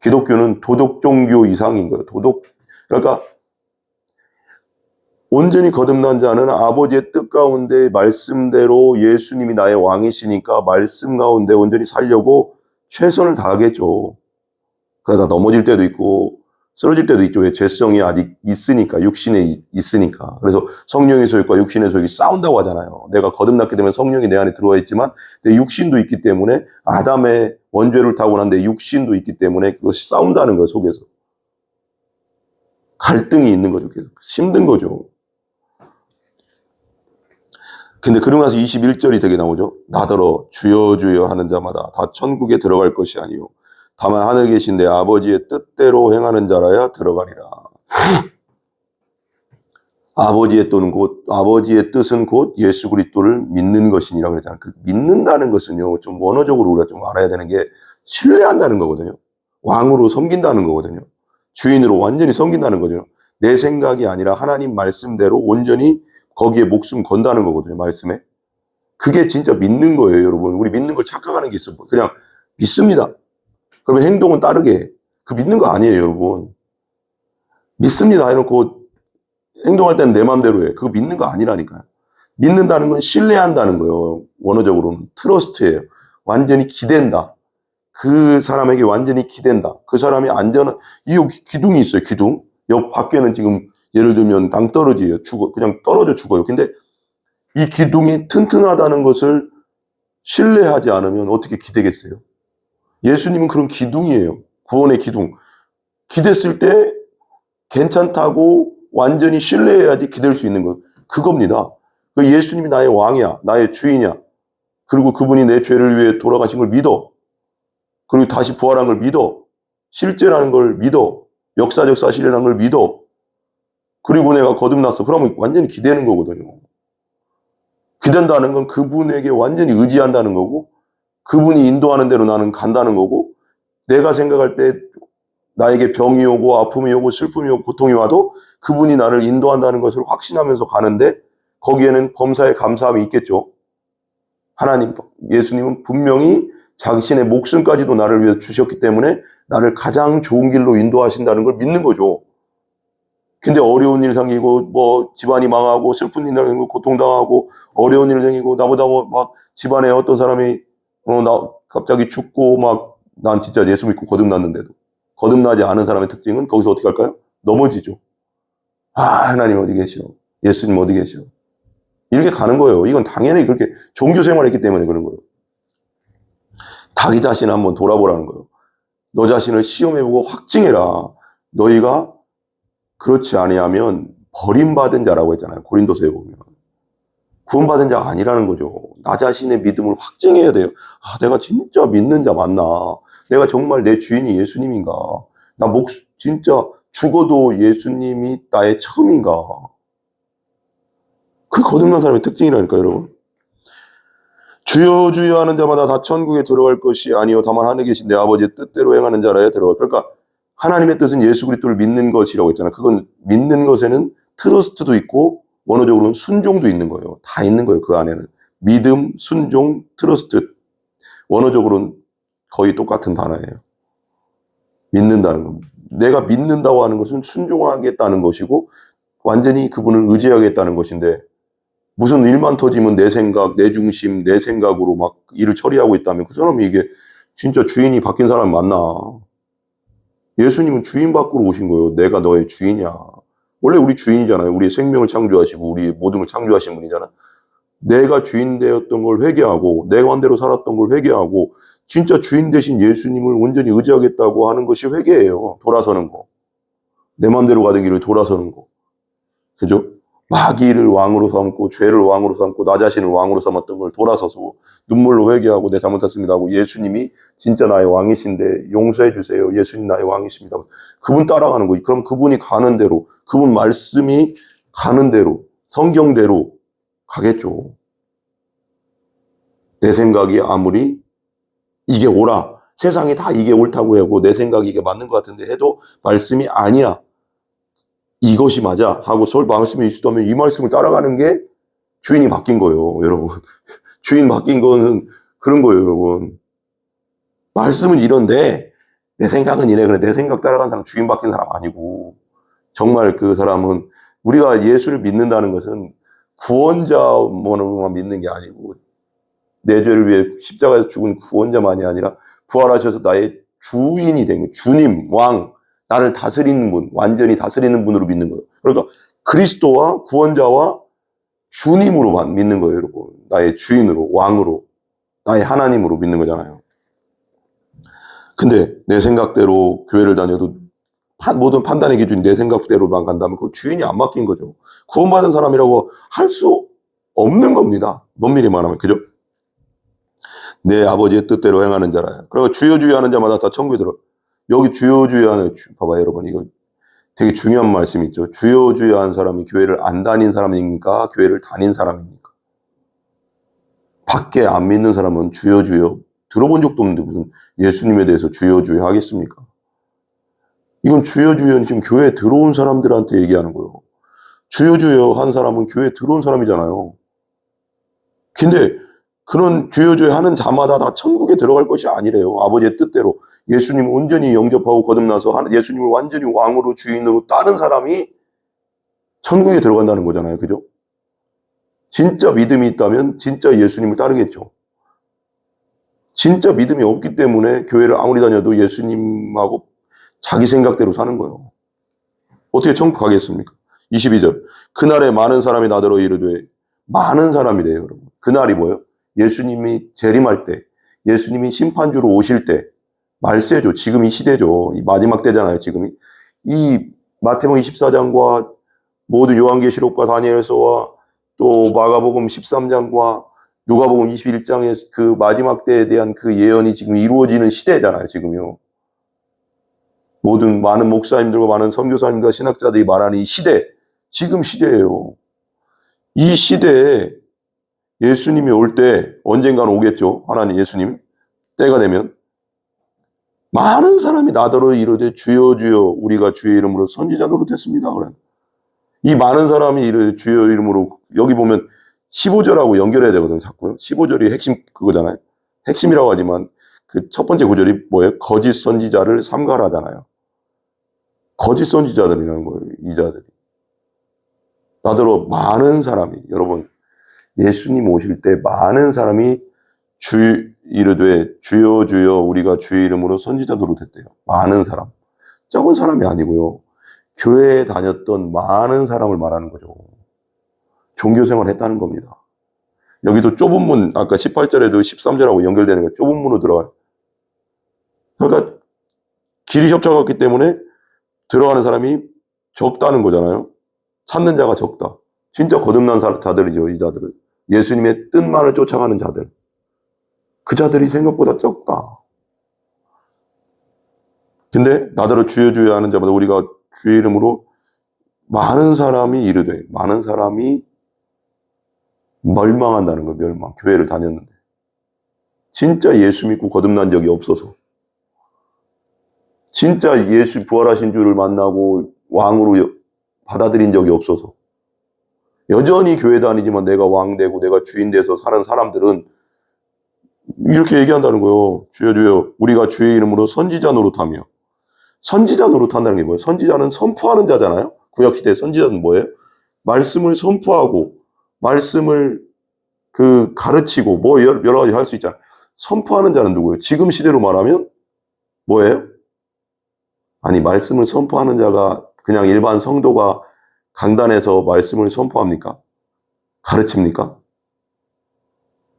기독교는 도덕 종교 이상인 거예요. 그러니까 온전히 거듭난 자는 아버지의 뜻 가운데 말씀대로 예수님이 나의 왕이시니까 말씀 가운데 온전히 살려고 최선을 다하겠죠. 그러다 넘어질 때도 있고 쓰러질 때도 있죠. 왜? 죄성이 아직 있으니까, 육신에 있으니까. 그래서 성령의 소욕과 육신의 소욕이 싸운다고 하잖아요. 내가 거듭났기 때문에 성령이 내 안에 들어와 있지만 내 육신도 있기 때문에 아담의 원죄를 타고 난 내 육신도 있기 때문에 그것이 싸운다는 거예요, 속에서. 갈등이 있는 거죠. 계속. 힘든 거죠. 근데 그러고 나서 21절이 되게 나오죠. 나더러 주여 주여 하는 자마다 다 천국에 들어갈 것이 아니요 다만 하늘에 계신 내 아버지의 뜻대로 행하는 자라야 들어가리라. 아버지의 뜻은 곧 예수 그리스도를 믿는 것이니라 그랬잖아요. 그 믿는다는 것은요, 좀 원어적으로 우리가 좀 알아야 되는 게 신뢰한다는 거거든요. 왕으로 섬긴다는 거거든요. 주인으로 완전히 섬긴다는 거죠. 내 생각이 아니라 하나님 말씀대로 온전히 거기에 목숨 건다는 거거든요, 말씀에. 그게 진짜 믿는 거예요, 여러분. 우리 믿는 걸 착각하는 게 있어. 그냥 믿습니다. 그러면 행동은 따르게. 그 믿는 거 아니에요, 여러분. 믿습니다 해놓고 행동할 때는 내 마음대로 해. 그거 믿는 거 아니라니까요. 믿는다는 건 신뢰한다는 거예요. 원어적으로는. 트러스트예요. 완전히 기댄다. 그 사람에게 완전히 기댄다. 그 사람이 안전한, 이 기둥이 있어요, 기둥. 옆 밖에는 지금 예를 들면 낭떠러지예요. 그냥 떨어져 죽어요. 근데 이 기둥이 튼튼하다는 것을 신뢰하지 않으면 어떻게 기대겠어요? 예수님은 그런 기둥이에요. 구원의 기둥. 기댔을 때 괜찮다고 완전히 신뢰해야지 기댈 수 있는 것. 그겁니다. 예수님이 나의 왕이야. 나의 주인이야. 그리고 그분이 내 죄를 위해 돌아가신 걸 믿어. 그리고 다시 부활한 걸 믿어. 실제라는 걸 믿어. 역사적 사실이라는 걸 믿어. 그리고 내가 거듭났어. 그러면 완전히 기대는 거거든요. 기댄다는 건 그분에게 완전히 의지한다는 거고, 그분이 인도하는 대로 나는 간다는 거고, 내가 생각할 때 나에게 병이 오고 아픔이 오고 슬픔이 오고 고통이 와도 그분이 나를 인도한다는 것을 확신하면서 가는데 거기에는 범사에 감사함이 있겠죠. 하나님, 예수님은 분명히 자신의 목숨까지도 나를 위해 주셨기 때문에 나를 가장 좋은 길로 인도하신다는 걸 믿는 거죠. 근데 어려운 일 생기고 집안이 망하고 슬픈 일 생기고 고통당하고 어려운 일 생기고 나보다 막 집안에 어떤 사람이 나 갑자기 죽고 막 난 진짜 예수 믿고 거듭났는데도 거듭나지 않은 사람의 특징은 거기서 어떻게 할까요? 넘어지죠. 아, 하나님 어디 계시오? 예수님 어디 계시오? 이렇게 가는 거예요. 이건 당연히 그렇게 종교 생활했기 때문에 그런 거예요. 자기 자신을 한번 돌아보라는 거예요. 너 자신을 시험해보고 확증해라. 너희가 그렇지 아니하면 버림받은 자라고 했잖아요. 고린도서에 보면. 구원받은 자가 아니라는 거죠. 나 자신의 믿음을 확증해야 돼요. 아, 내가 진짜 믿는 자 맞나? 내가 정말 내 주인이 예수님인가? 나 진짜 죽어도 예수님이 나의 처음인가? 그 거듭난 사람의 특징이라니까, 여러분. 주여 주여 하는 자마다 다 천국에 들어갈 것이 아니요 다만 하늘에 계신 내 아버지의 뜻대로 행하는 자라야 들어갈. 그러니까 하나님의 뜻은 예수 그리스도를 믿는 것이라고 했잖아요. 그건 믿는 것에는 트러스트도 있고 원어적으로는 순종도 있는 거예요. 다 있는 거예요. 그 안에는 믿음, 순종, 트러스트. 원어적으로는 거의 똑같은 단어예요. 믿는다는 겁니다. 내가 믿는다고 하는 것은 순종하겠다는 것이고 완전히 그분을 의지하겠다는 것인데 무슨 일만 터지면 내 생각, 내 중심, 내 생각으로 막 일을 처리하고 있다면 그 사람이 이게 진짜 주인이 바뀐 사람이 맞나? 예수님은 주인 밖으로 오신 거예요. 내가 너의 주인이야. 원래 우리 주인이잖아요. 우리의 생명을 창조하시고 우리 모든 걸 창조하신 분이잖아. 내가 주인 되었던 걸 회개하고 내 마음대로 살았던 걸 회개하고 진짜 주인 되신 예수님을 온전히 의지하겠다고 하는 것이 회개예요. 돌아서는 거. 내 마음대로 가던 길을 돌아서는 거. 그죠? 마귀를 왕으로 삼고 죄를 왕으로 삼고 나 자신을 왕으로 삼았던 걸 돌아서서 눈물로 회개하고 내 잘못했습니다 하고 예수님이 진짜 나의 왕이신데 용서해 주세요. 예수님 나의 왕이십니다. 그분 따라가는 거예요. 그럼 그분이 가는 대로 그분 말씀이 가는 대로 성경대로 가겠죠. 내 생각이 아무리 이게 옳아. 세상이 다 이게 옳다고 하고 내 생각이 이게 맞는 것 같은데 해도 말씀이 아니야. 이것이 맞아 하고 서울 말씀이 있었다면 이 말씀을 따라가는 게 주인이 바뀐 거예요, 여러분. 주인 바뀐 거는 그런 거예요, 여러분. 말씀은 이런데 내 생각은 이래. 그래, 내 생각 따라간 사람 주인 바뀐 사람 아니고 정말 그 사람은 우리가 예수를 믿는다는 것은 구원자만으로만 믿는 게 아니고 내 죄를 위해 십자가에서 죽은 구원자만이 아니라 부활하셔서 나의 주인이 된 거예요. 주님, 왕. 나를 다스리는 분, 완전히 다스리는 분으로 믿는 거예요. 그러니까 그리스도와 구원자와 주님으로만 믿는 거예요, 여러분. 나의 주인으로, 왕으로, 나의 하나님으로 믿는 거잖아요. 근데 내 생각대로 교회를 다녀도 모든 판단의 기준이 내 생각대로만 간다면 그 주인이 안 바뀐 거죠. 구원받은 사람이라고 할 수 없는 겁니다. 엄밀히 말하면, 그죠? 내 아버지의 뜻대로 행하는 자라요. 그리고 주여 주여 하는 자마다 다 천국에 들어. 여기 주여 주여 하는, 봐봐요, 여러분. 이거 되게 중요한 말씀이 있죠. 주여 주여 하는 사람이 교회를 안 다닌 사람입니까? 교회를 다닌 사람입니까? 밖에 안 믿는 사람은 주여 주여 들어본 적도 없는데 무슨 예수님에 대해서 주여 주여 하겠습니까? 이건 주여 주여는 지금 교회에 들어온 사람들한테 얘기하는 거예요. 주여 주여 한 사람은 교회에 들어온 사람이잖아요. 근데 그런 주여 주여 하는 자마다 다 천국에 들어갈 것이 아니래요. 아버지의 뜻대로. 예수님을 온전히 영접하고 거듭나서 예수님을 완전히 왕으로 주인으로 따른 사람이 천국에 들어간다는 거잖아요. 그죠? 진짜 믿음이 있다면 진짜 예수님을 따르겠죠. 진짜 믿음이 없기 때문에 교회를 아무리 다녀도 예수님하고 자기 생각대로 사는 거예요. 어떻게 천국 가겠습니까? 22절. 그날에 많은 사람이 나더러 이르되, 많은 사람이래요, 여러분. 그날이 뭐예요? 예수님이 재림할 때, 예수님이 심판주로 오실 때, 말세죠. 지금 이 시대죠. 이 마지막 때잖아요, 지금이. 이 마태복음 24장과 모든 요한계시록과 다니엘서와 또 마가복음 13장과 누가복음 21장의 그 마지막 때에 대한 그 예언이 지금 이루어지는 시대잖아요, 지금요. 모든 많은 목사님들과 많은 선교사님들과 신학자들이 말하는 이 시대, 지금 시대예요. 이 시대에 예수님이 올 때 언젠가는 오겠죠. 하나님 예수님 때가 되면 많은 사람이 나더러 이르되 주여 주여 우리가 주의 이름으로 선지자 노릇했습니다. 그래. 이 많은 사람이 이르되 주여 이름으로 여기 보면 15절하고 연결해야 되거든요. 자꾸요. 15절이 핵심 그거잖아요. 핵심이라고 하지만 그 첫 번째 구절이 뭐예요? 거짓 선지자를 삼가라잖아요. 거짓 선지자들이라는 거예요. 이 자들이. 나더러 많은 사람이 여러분 예수님 오실 때 많은 사람이 이르되 주여 주여 우리가 주의 이름으로 선지자 노릇했대요. 많은 사람. 적은 사람이 아니고요. 교회에 다녔던 많은 사람을 말하는 거죠. 종교 생활을 했다는 겁니다. 여기도 좁은 문, 아까 18절에도 13절하고 연결되는 거 좁은 문으로 들어가요. 그러니까 길이 협착했기 때문에 들어가는 사람이 적다는 거잖아요. 찾는 자가 적다. 진짜 거듭난 자들이죠, 이 자들은. 예수님의 뜻만을 쫓아가는 자들. 그 자들이 생각보다 적다. 근데 나더러 주여 주여 하는 자마다 우리가 주의 이름으로 많은 사람이 이르되, 많은 사람이 멸망한다는 거예요, 멸망. 교회를 다녔는데. 진짜 예수 믿고 거듭난 적이 없어서. 진짜 예수 부활하신 주를 만나고 왕으로 받아들인 적이 없어서. 여전히 교회 다니지만 내가 왕 되고 내가 주인 돼서 사는 사람들은 이렇게 얘기한다는 거예요. 주여 주여 우리가 주의 이름으로 선지자 노릇하며. 선지자 노릇한다는 게 뭐예요? 선지자는 선포하는 자잖아요. 구약시대 선지자는 뭐예요? 말씀을 선포하고 말씀을 가르치고 뭐 여러 가지 할 수 있잖아요. 선포하는 자는 누구예요? 지금 시대로 말하면 뭐예요? 아니, 말씀을 선포하는 자가 그냥 일반 성도가 강단에서 말씀을 선포합니까? 가르칩니까?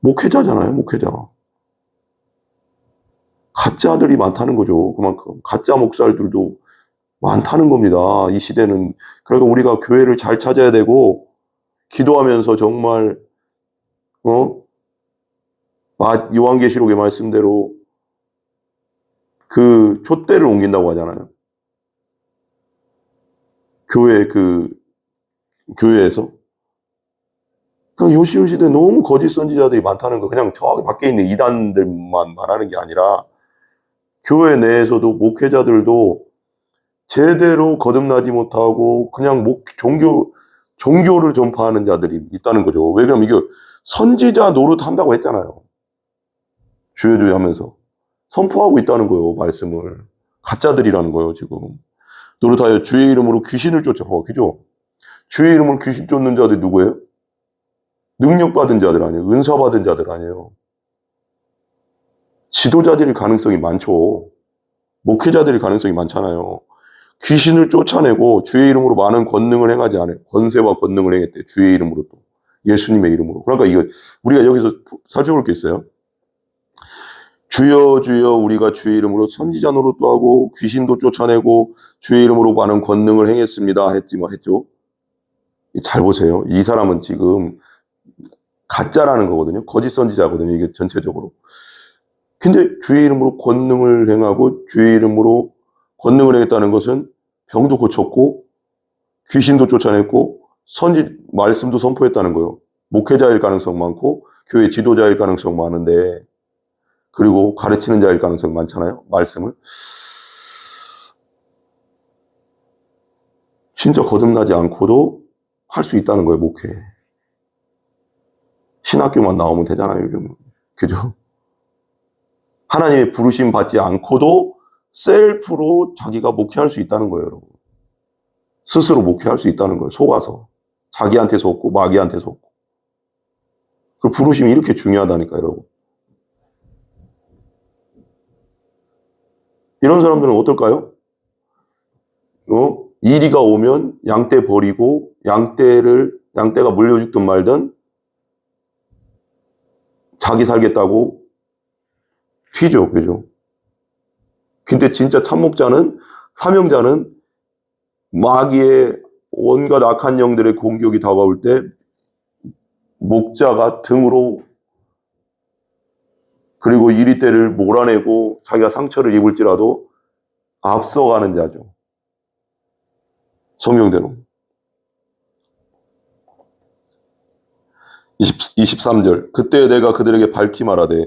목회자잖아요, 목회자. 가짜들이 많다는 거죠. 그만큼 가짜 목사들도 많다는 겁니다. 이 시대는. 그러니까 우리가 교회를 잘 찾아야 되고 기도하면서 정말 요한계시록의 말씀대로 그 촛대를 옮긴다고 하잖아요. 교회에서. 그러니까 요즘 시대에 너무 거짓 선지자들이 많다는 거. 그냥 저기 밖에 있는 이단들만 말하는 게 아니라 교회 내에서도 목회자들도 제대로 거듭나지 못하고 그냥 종교를 전파하는 자들이 있다는 거죠. 왜 그러면 이게 선지자 노릇한다고 했잖아요. 주여 주여 하면서. 선포하고 있다는 거예요, 말씀을. 가짜들이라는 거예요, 지금. 노릇하여 주의 이름으로 귀신을 쫓아가. 그죠? 주의 이름으로 귀신 쫓는 자들이 누구예요? 능력받은 자들 아니에요. 은사받은 자들 아니에요. 지도자들일 가능성이 많죠. 목회자들일 가능성이 많잖아요. 귀신을 쫓아내고 주의 이름으로 많은 권능을 행하지 않아요. 권세와 권능을 행했대. 주의 이름으로 또. 예수님의 이름으로. 그러니까 이거 우리가 여기서 살펴볼 게 있어요. 주여 주여 우리가 주의 이름으로 선지자 노릇도 하고 귀신도 쫓아내고 주의 이름으로 많은 권능을 행했습니다. 했죠. 잘 보세요. 이 사람은 지금 가짜라는 거거든요. 거짓 선지자거든요. 이게 전체적으로. 근데 주의 이름으로 권능을 행하고 주의 이름으로 권능을 행했다는 것은 병도 고쳤고 귀신도 쫓아냈고 말씀도 선포했다는 거예요. 목회자일 가능성 많고 교회 지도자일 가능성 많은데 그리고 가르치는 자일 가능성 많잖아요. 말씀을. 진짜 거듭나지 않고도 할 수 있다는 거예요. 목회. 신학교만 나오면 되잖아요. 요즘. 그죠? 하나님의 부르심 받지 않고도 셀프로 자기가 목회할 수 있다는 거예요. 여러분. 스스로 목회할 수 있다는 거예요. 속아서. 자기한테 속고 마귀한테 속고. 그 부르심이 이렇게 중요하다니까요. 여러분. 이런 사람들은 어떨까요? 이리가 오면 양떼 버리고 양떼가 물려 죽든 말든 자기 살겠다고 튀죠. 그죠? 근데 진짜 참목자는, 사명자는 마귀의 온갖 악한 영들의 공격이 다가올 때 목자가 등으로 그리고 이리떼를 몰아내고 자기가 상처를 입을지라도 앞서가는 자죠. 성경대로. 23절. 그때 내가 그들에게 밝히 말하되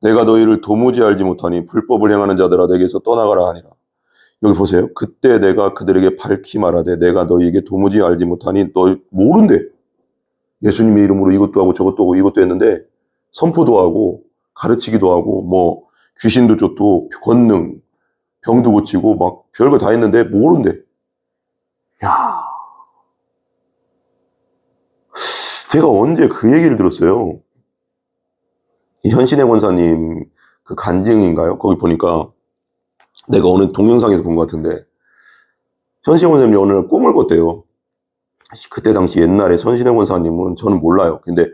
내가 너희를 도무지 알지 못하니 불법을 행하는 자들아 내게서 떠나가라 하니라. 여기 보세요. 그때 내가 그들에게 밝히 말하되 내가 너희에게 도무지 알지 못하니 너 모른대. 예수님의 이름으로 이것도 하고 저것도 하고 이것도 했는데 선포도 하고 가르치기도 하고 뭐 귀신도 쫓고 권능 병도 고치고 막 별거 다 했는데 모른대. 야, 제가 언제 그 얘기를 들었어요. 현신의 권사님 그 간증인가요? 거기 보니까 내가 어느 동영상에서 본 것 같은데 선신의 권사님이 어느 날 꿈을 꿨대요. 그때 당시 옛날에 선신의 권사님은 저는 몰라요. 근데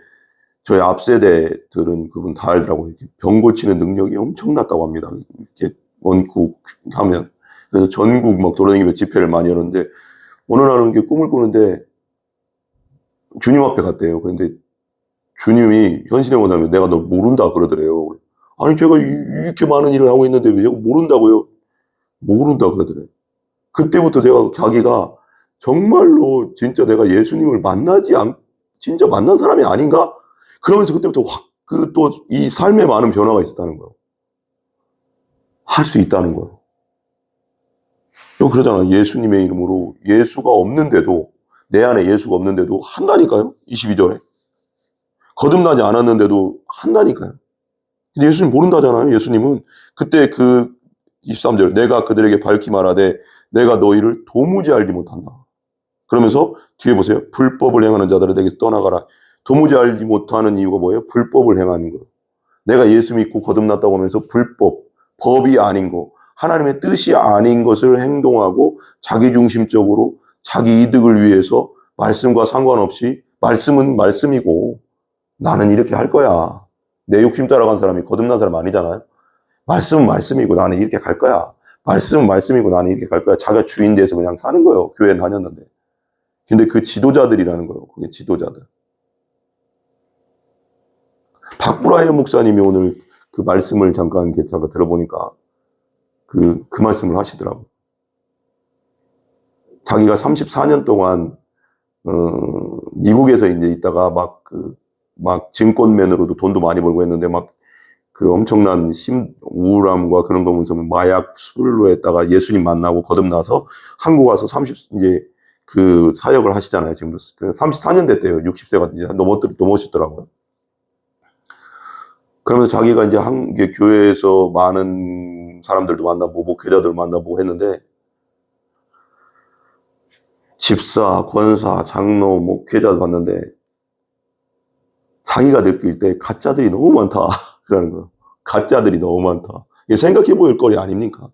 저희 앞세대들은 그분 다 알더라고요. 이렇게 병 고치는 능력이 엄청났다고 합니다. 이렇게 원국 하면. 그래서 전국 막 돌아다니면서 집회를 많이 하는데, 어느 날은 이렇게 꿈을 꾸는데, 주님 앞에 갔대요. 근데 주님이 현신의 권사님이 내가 너 모른다 그러더래요. 아니, 제가 이렇게 많은 일을 하고 있는데 왜 모른다고요? 모른다 그러더래요. 그때부터 자기가 정말로 진짜 내가 예수님을 진짜 만난 사람이 아닌가? 그러면서 그때부터 확 또 이 삶에 많은 변화가 있었다는 거예요. 할 수 있다는 거예요. 그러잖아. 예수님의 이름으로 예수가 없는데도, 내 안에 예수가 없는데도 한다니까요. 22절에. 거듭나지 않았는데도 한다니까요. 근데 예수님 모른다잖아요. 예수님은. 그때 23절, 내가 그들에게 밝히 말하되 내가 너희를 도무지 알지 못한다. 그러면서 뒤에 보세요. 불법을 행하는 자들을 내게서 떠나가라. 도무지 알지 못하는 이유가 뭐예요? 불법을 행하는 거예요. 내가 예수 믿고 거듭났다고 하면서 법이 아닌 거, 하나님의 뜻이 아닌 것을 행동하고 자기중심적으로 자기 이득을 위해서 말씀과 상관없이, 말씀은 말씀이고 나는 이렇게 할 거야. 내 욕심 따라간 사람이 거듭난 사람 아니잖아요. 말씀은 말씀이고 나는 이렇게 갈 거야. 말씀은 말씀이고 나는 이렇게 갈 거야. 자기가 주인 돼서 그냥 사는 거예요. 교회 다녔는데. 근데 그 지도자들이라는 거예요. 그게 지도자들. 박브라이언 목사님이 오늘 그 말씀을 잠깐 들어보니까 그 말씀을 하시더라고요. 자기가 34년 동안, 미국에서 이제 있다가 막 증권맨으로도 돈도 많이 벌고 했는데 그 엄청난 우울함과 그런 거 보면서 마약 술로 했다가 예수님 만나고 거듭나서 한국 와서 이제 그 사역을 하시잖아요. 지금 34년 됐대요. 60세가 이제 넘으셨더라고요. 그러면서 자기가 이제 교회에서 많은 사람들도 만나보고 목회자들 만나보고 했는데, 집사, 권사, 장로, 목회자도 봤는데 자기가 느낄 때 가짜들이 너무 많다 그러는 거예요. 가짜들이 너무 많다. 이게 생각해 보일 거리 아닙니까?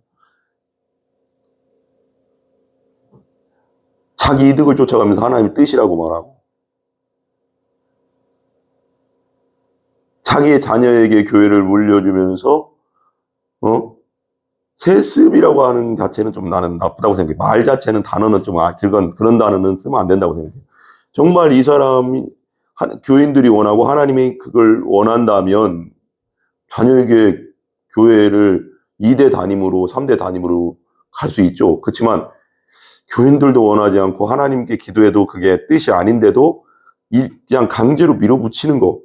자기 이득을 쫓아가면서 하나님의 뜻이라고 말하고, 자기의 자녀에게 교회를 물려주면서 세습이라고 하는 자체는 좀 나는 나쁘다고 생각해. 말 자체는, 단어는 좀 그런 단어는 쓰면 안 된다고 생각해. 정말 이 사람이 교인들이 원하고 하나님이 그걸 원한다면 자녀에게 교회를 2대 담임으로 3대 담임으로 갈 수 있죠. 그렇지만 교인들도 원하지 않고 하나님께 기도해도 그게 뜻이 아닌데도 그냥 강제로 밀어붙이는 거,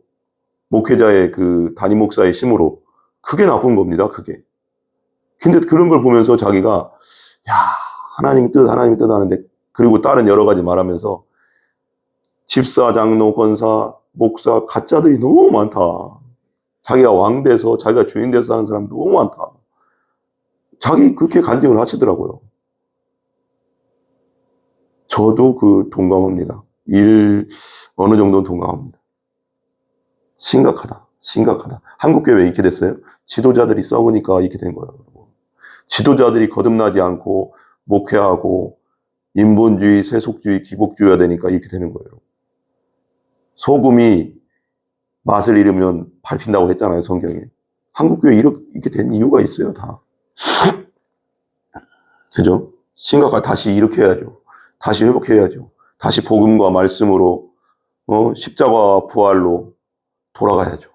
목회자의 그 담임 목사의 심으로, 그게 나쁜 겁니다. 그게. 근데 그런 걸 보면서 자기가 하나님 뜻 하는데, 그리고 다른 여러 가지 말하면서 집사, 장로, 권사, 목사, 가짜들이 너무 많다. 자기가 왕 돼서, 자기가 주인 돼서 사는 사람 너무 많다. 자기 그렇게 간증을 하시더라고요. 저도 동감합니다. 어느 정도는 동감합니다. 심각하다. 한국교회 왜 이렇게 됐어요? 지도자들이 썩으니까 이렇게 된 거예요. 지도자들이 거듭나지 않고 목회하고 인본주의, 세속주의, 기복주의가 되니까 이렇게 되는 거예요. 소금이 맛을 잃으면 밟힌다고 했잖아요, 성경에. 한국교회 이렇게 된 이유가 있어요, 다. 그죠? 다시 이렇게 해야죠. 다시 회복해야죠. 다시 복음과 말씀으로, 십자가와 부활로 돌아가야죠.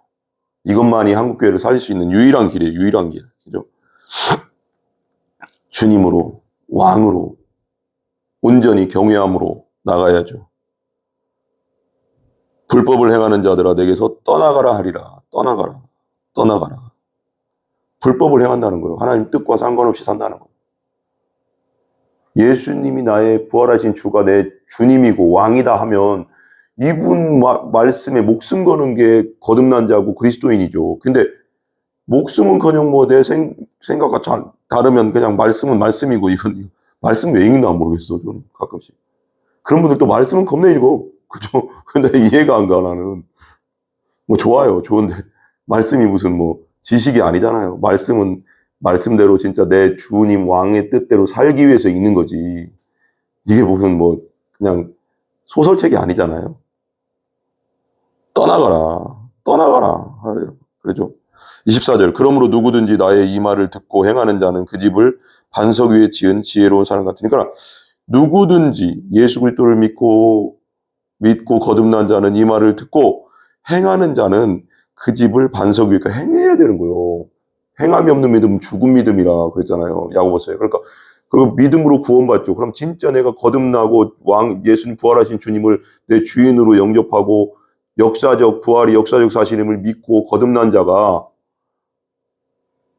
이것만이 한국교회를 살릴 수 있는 유일한 길이에요, 유일한 길. 그죠? 주님으로, 왕으로, 온전히 경외함으로 나가야죠. 불법을 행하는 자들아 내게서 떠나가라 하리라. 떠나가라. 불법을 행한다는 거예요. 하나님 뜻과 상관없이 산다는 거예요. 예수님이 나의 부활하신 주가 내 주님이고 왕이다 하면 이분 말씀에 목숨 거는 게 거듭난 자고 그리스도인이죠. 근데 목숨은커녕 내 생각과 다르면 그냥 말씀은 말씀이고, 이건 말씀 왜 읽나 모르겠어, 저는 가끔씩. 그런 분들 또 말씀은 겁나 읽어. 그죠? 근데 이해가 안 가, 나는. 좋아요. 좋은데. 말씀이 무슨 지식이 아니잖아요. 말씀은 말씀대로 진짜 내 주님 왕의 뜻대로 살기 위해서 읽는 거지. 이게 무슨 뭐 그냥 소설책이 아니잖아요. 떠나가라. 그러죠. 24절. 그러므로 누구든지 나의 이 말을 듣고 행하는 자는 그 집을 반석 위에 지은 지혜로운 사람 같으니까, 그러니까 누구든지 예수 그리스도를 믿고 거듭난 자는 이 말을 듣고 행하는 자는 그 집을 반석 위에, 그러니까 행해야 되는 거예요. 행함이 없는 믿음은 죽은 믿음이라 그랬잖아요. 야고보서에. 그러니까 그 믿음으로 구원받죠. 그럼 진짜 내가 거듭나고 예수님 부활하신 주님을 내 주인으로 영접하고 부활이 역사적 사실임을 믿고 거듭난 자가,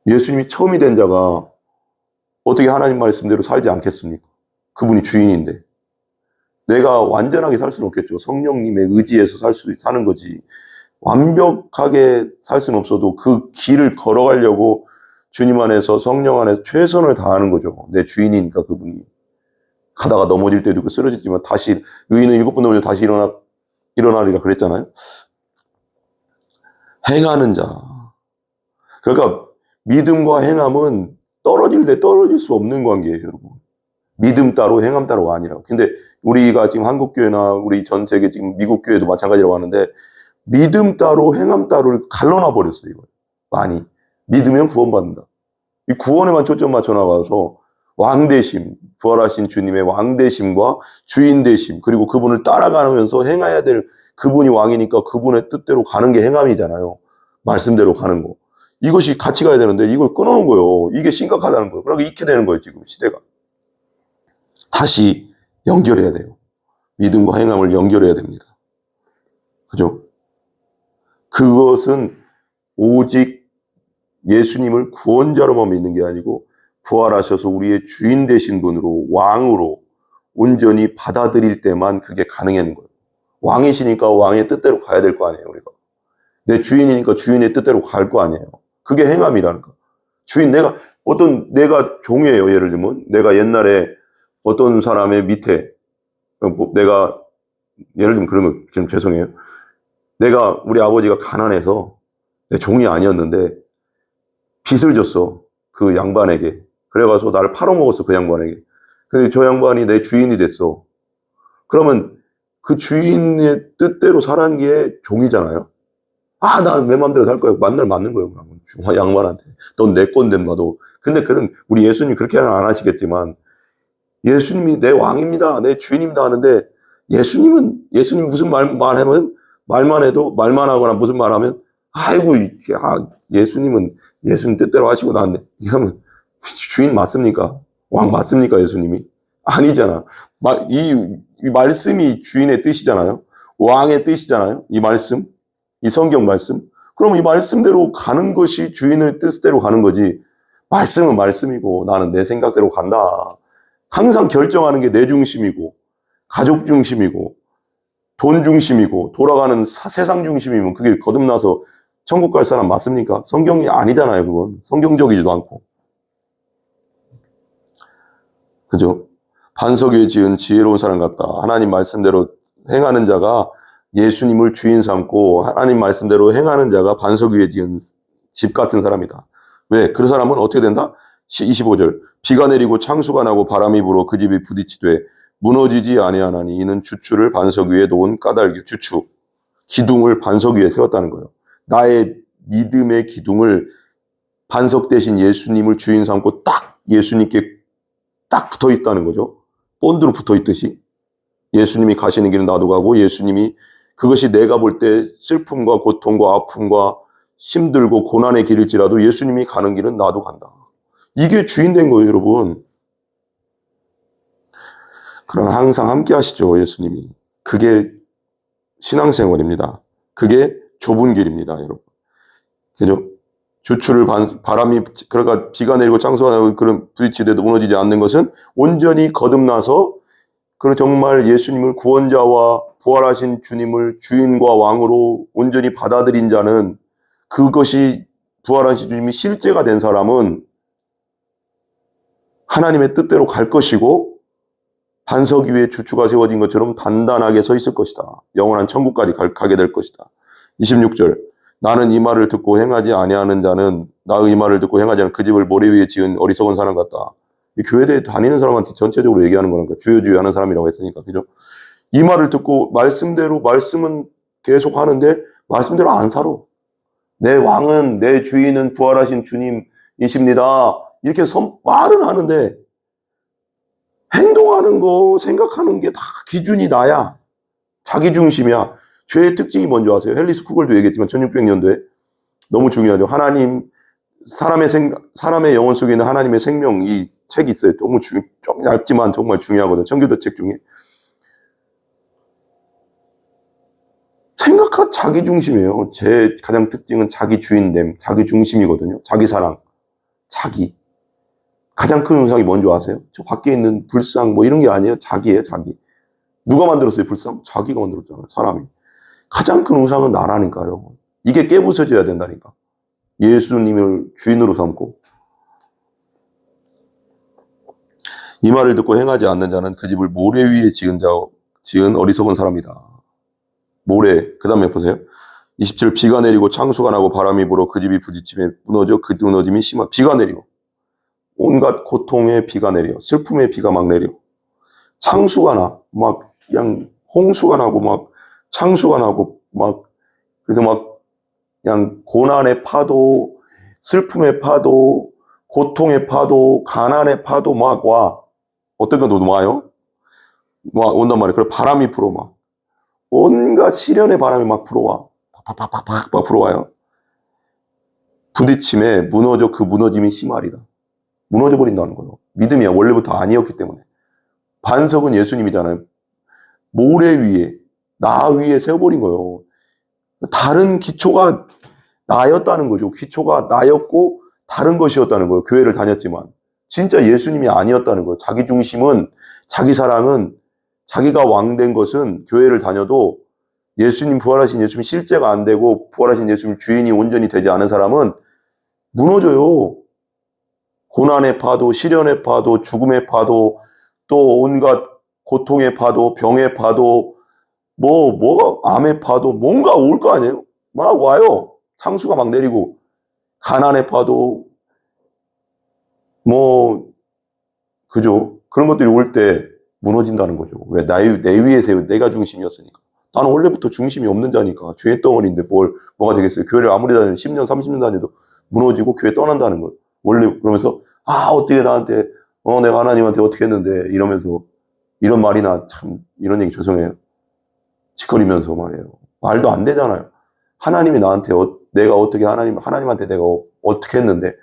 예수님이 처음이 된 자가 어떻게 하나님 말씀대로 살지 않겠습니까? 그분이 주인인데. 내가 완전하게 살 수는 없겠죠. 성령님의 의지에서 사는 거지. 완벽하게 살 수는 없어도 그 길을 걸어가려고 주님 안에서, 성령 안에서 최선을 다하는 거죠. 내 주인이니까 그분이. 가다가 넘어질 때도 있고 쓰러졌지만 다시, 의인은 7번 넘어져 다시 일어나리라 그랬잖아요. 행하는 자. 그러니까 믿음과 행함은 떨어질 때 떨어질 수 없는 관계예요, 여러분. 믿음 따로 행함 따로가 아니라고. 근데 우리가 지금 한국교회나 우리 전 세계 지금 미국 교회도 마찬가지라고 하는데, 믿음 따로 행함 따로를 갈라놔 버렸어요, 이걸. 많이. 믿으면 구원받는다. 이 구원에만 초점 맞춰 나가서 왕되심, 부활하신 주님의 왕되심과 주인되심, 그리고 그분을 따라가면서 행해야 될, 그분이 왕이니까 그분의 뜻대로 가는 게 행함이잖아요. 말씀대로 가는 거. 이것이 같이 가야 되는데 이걸 끊어놓은 거예요. 이게 심각하다는 거예요. 그러니까 이렇게 되는 거예요, 지금 시대가. 다시 연결해야 돼요. 믿음과 행함을 연결해야 됩니다. 그죠? 그것은 오직 예수님을 구원자로만 믿는 게 아니고 부활하셔서 우리의 주인 되신 분으로, 왕으로 온전히 받아들일 때만 그게 가능한 거예요. 왕이시니까 왕의 뜻대로 가야 될 거 아니에요, 우리가. 내 주인이니까 주인의 뜻대로 갈 거 아니에요. 그게 행함이라는 거. 내가 종이에요, 예를 들면. 내가 옛날에 어떤 사람의 밑에, 내가, 예를 들면 그런 거, 지금 죄송해요. 우리 아버지가 가난해서 내 종이 아니었는데 빚을 줬어. 그 양반에게. 그래가지고 나를 팔아먹었어, 그 양반에게. 근데 저 양반이 내 주인이 됐어. 그러면 그 주인의 뜻대로 살한 게 종이잖아요. 나 내 맘대로 살 거야. 만날 맞는 거예요, 그러면. 양반한테. 넌 내 건데, 나도. 근데 우리 예수님 그렇게는 안 하시겠지만, 예수님이 내 왕입니다, 내 주인입니다 하는데, 예수님 무슨 말만 하거나 무슨 말 하면, 아이고, 예수님 뜻대로 하시고 나왔네. 이러면, 주인 맞습니까? 왕 맞습니까, 예수님이? 아니잖아. 이 말씀이 주인의 뜻이잖아요. 왕의 뜻이잖아요. 이 성경 말씀. 그럼 이 말씀대로 가는 것이 주인의 뜻대로 가는 거지. 말씀은 말씀이고 나는 내 생각대로 간다. 항상 결정하는 게 내 중심이고, 가족 중심이고, 돈 중심이고, 돌아가는 세상 중심이면 그게 거듭나서 천국 갈 사람 맞습니까? 성경이 아니잖아요, 그건. 성경적이지도 않고. 그죠? 반석 위에 지은 지혜로운 사람 같다. 하나님 말씀대로 행하는 자가 예수님을 주인 삼고 하나님 말씀대로 행하는 자가 반석 위에 지은 집 같은 사람이다. 왜? 그 사람은 어떻게 된다? 25절. 비가 내리고 창수가 나고 바람이 불어 그 집이 부딪히되 무너지지 아니하나니 이는 주추를 반석 위에 놓은 까닭이요. 기둥을 반석 위에 세웠다는 거예요. 나의 믿음의 기둥을 반석 대신 예수님을 주인 삼고 딱 예수님께 딱 붙어 있다는 거죠. 본드로 붙어 있듯이. 예수님이 가시는 길은 나도 가고, 예수님이 그것이 내가 볼 때 슬픔과 고통과 아픔과 힘들고 고난의 길일지라도 예수님이 가는 길은 나도 간다. 이게 주인 된 거예요, 여러분. 그러나 항상 함께 하시죠, 예수님이. 그게 신앙생활입니다. 그게 좁은 길입니다, 여러분. 그죠? 주추를 그러니까 비가 내리고 창수가 나고 그런 부딪히대도 무너지지 않는 것은 온전히 거듭나서 정말 예수님을 구원자와 부활하신 주님을 주인과 왕으로 온전히 받아들인 자는, 그것이 부활하신 주님이 실제가 된 사람은 하나님의 뜻대로 갈 것이고 반석 위에 주추가 세워진 것처럼 단단하게 서 있을 것이다. 영원한 천국까지 가게 될 것이다. 26절. 나는 이 말을 듣고 행하지 아니하는 자는, 나의 이 말을 듣고 행하지 않은 그 집을 모래 위에 지은 어리석은 사람 같다. 이 교회에 다니는 사람한테 전체적으로 얘기하는 거니까 주여 주여 하는 사람이라고 했으니까, 그죠? 이 말을 듣고 말씀대로 말씀은 계속 하는데 말씀대로 안 살아. 내 왕은, 내 주인은 부활하신 주님이십니다. 이렇게 말은 하는데 행동하는 거, 생각하는 게 다 기준이 나야. 자기 중심이야. 죄의 특징이 뭔지 아세요? 헨리 스쿠걸도 얘기했지만 1600년도에 너무 중요하죠. 하나님, 사람의 영혼 속에 있는 하나님의 생명, 이 책이 있어요. 너무 좀 얇지만 정말 중요하거든. 청교도 책 중에. 생각한 자기 중심이에요. 제 가장 특징은 자기 주인됨, 자기 중심이거든요. 자기 사랑, 자기. 가장 큰 우상이 뭔지 아세요? 저 밖에 있는 불상 뭐 이런 게 아니에요. 자기예요, 자기. 누가 만들었어요, 불상? 자기가 만들었잖아요, 사람이. 가장 큰 우상은 나라니까요. 이게 깨부서져야 된다니까. 예수님을 주인으로 삼고. 이 말을 듣고 행하지 않는 자는 그 집을 모래 위에 지은 어리석은 사람이다. 모래. 그 다음에 보세요. 27, 비가 내리고 창수가 나고 바람이 불어 그 집이 부딪힘에 무너져 그 무너짐이 심한. 비가 내리고. 온갖 고통의 비가 내려. 슬픔의 비가 막 내려. 창수가 나. 막 그냥 홍수가 나고 막 창수가 나고 막 그래서 막 그냥 고난의 파도, 슬픔의 파도, 고통의 파도, 가난의 파도 막 와. 어떤 건 와요? 와, 온단 말이에요. 그리고 바람이 불어 막. 온갖 시련의 바람이 막 불어와. 팍팍팍팍 막 불어와요. 부딪힘에 무너져 그 무너짐이 심하리다. 무너져 버린다는 거예요. 믿음이 원래부터 아니었기 때문에. 반석은 예수님이잖아요. 모래 위에, 나 위에 세워버린 거예요. 다른 기초가 나였다는 거죠. 기초가 나였고 다른 것이었다는 거예요. 교회를 다녔지만. 진짜 예수님이 아니었다는 거예요. 자기 중심은, 자기 사랑은, 자기가 왕된 것은 교회를 다녀도 부활하신 예수님 실제가 안 되고 부활하신 예수님 주인이 온전히 되지 않은 사람은 무너져요. 고난의 파도, 시련의 파도, 죽음의 파도, 또 온갖 고통의 파도, 병의 파도, 암의 파도, 뭔가 올 거 아니에요? 막 와요. 창수가 막 내리고, 가난의 파도, 그죠? 그런 것들이 올 때 무너진다는 거죠. 왜? 내 위에 내가 중심이었으니까. 나는 원래부터 중심이 없는 자니까. 죄의 덩어리인데 뭐가 되겠어요? 교회를 아무리 다니면 10년, 30년 다녀도 무너지고 교회 떠난다는 거예요. 원래, 그러면서, 어떻게 나한테, 내가 하나님한테 어떻게 했는데, 이러면서, 이런 말이나 참, 이런 얘기 죄송해요. 짓거리면서 말이에요. 말도 안 되잖아요. 하나님이 나한테, 내가 어떻게 하나님한테 내가 어떻게 했는데,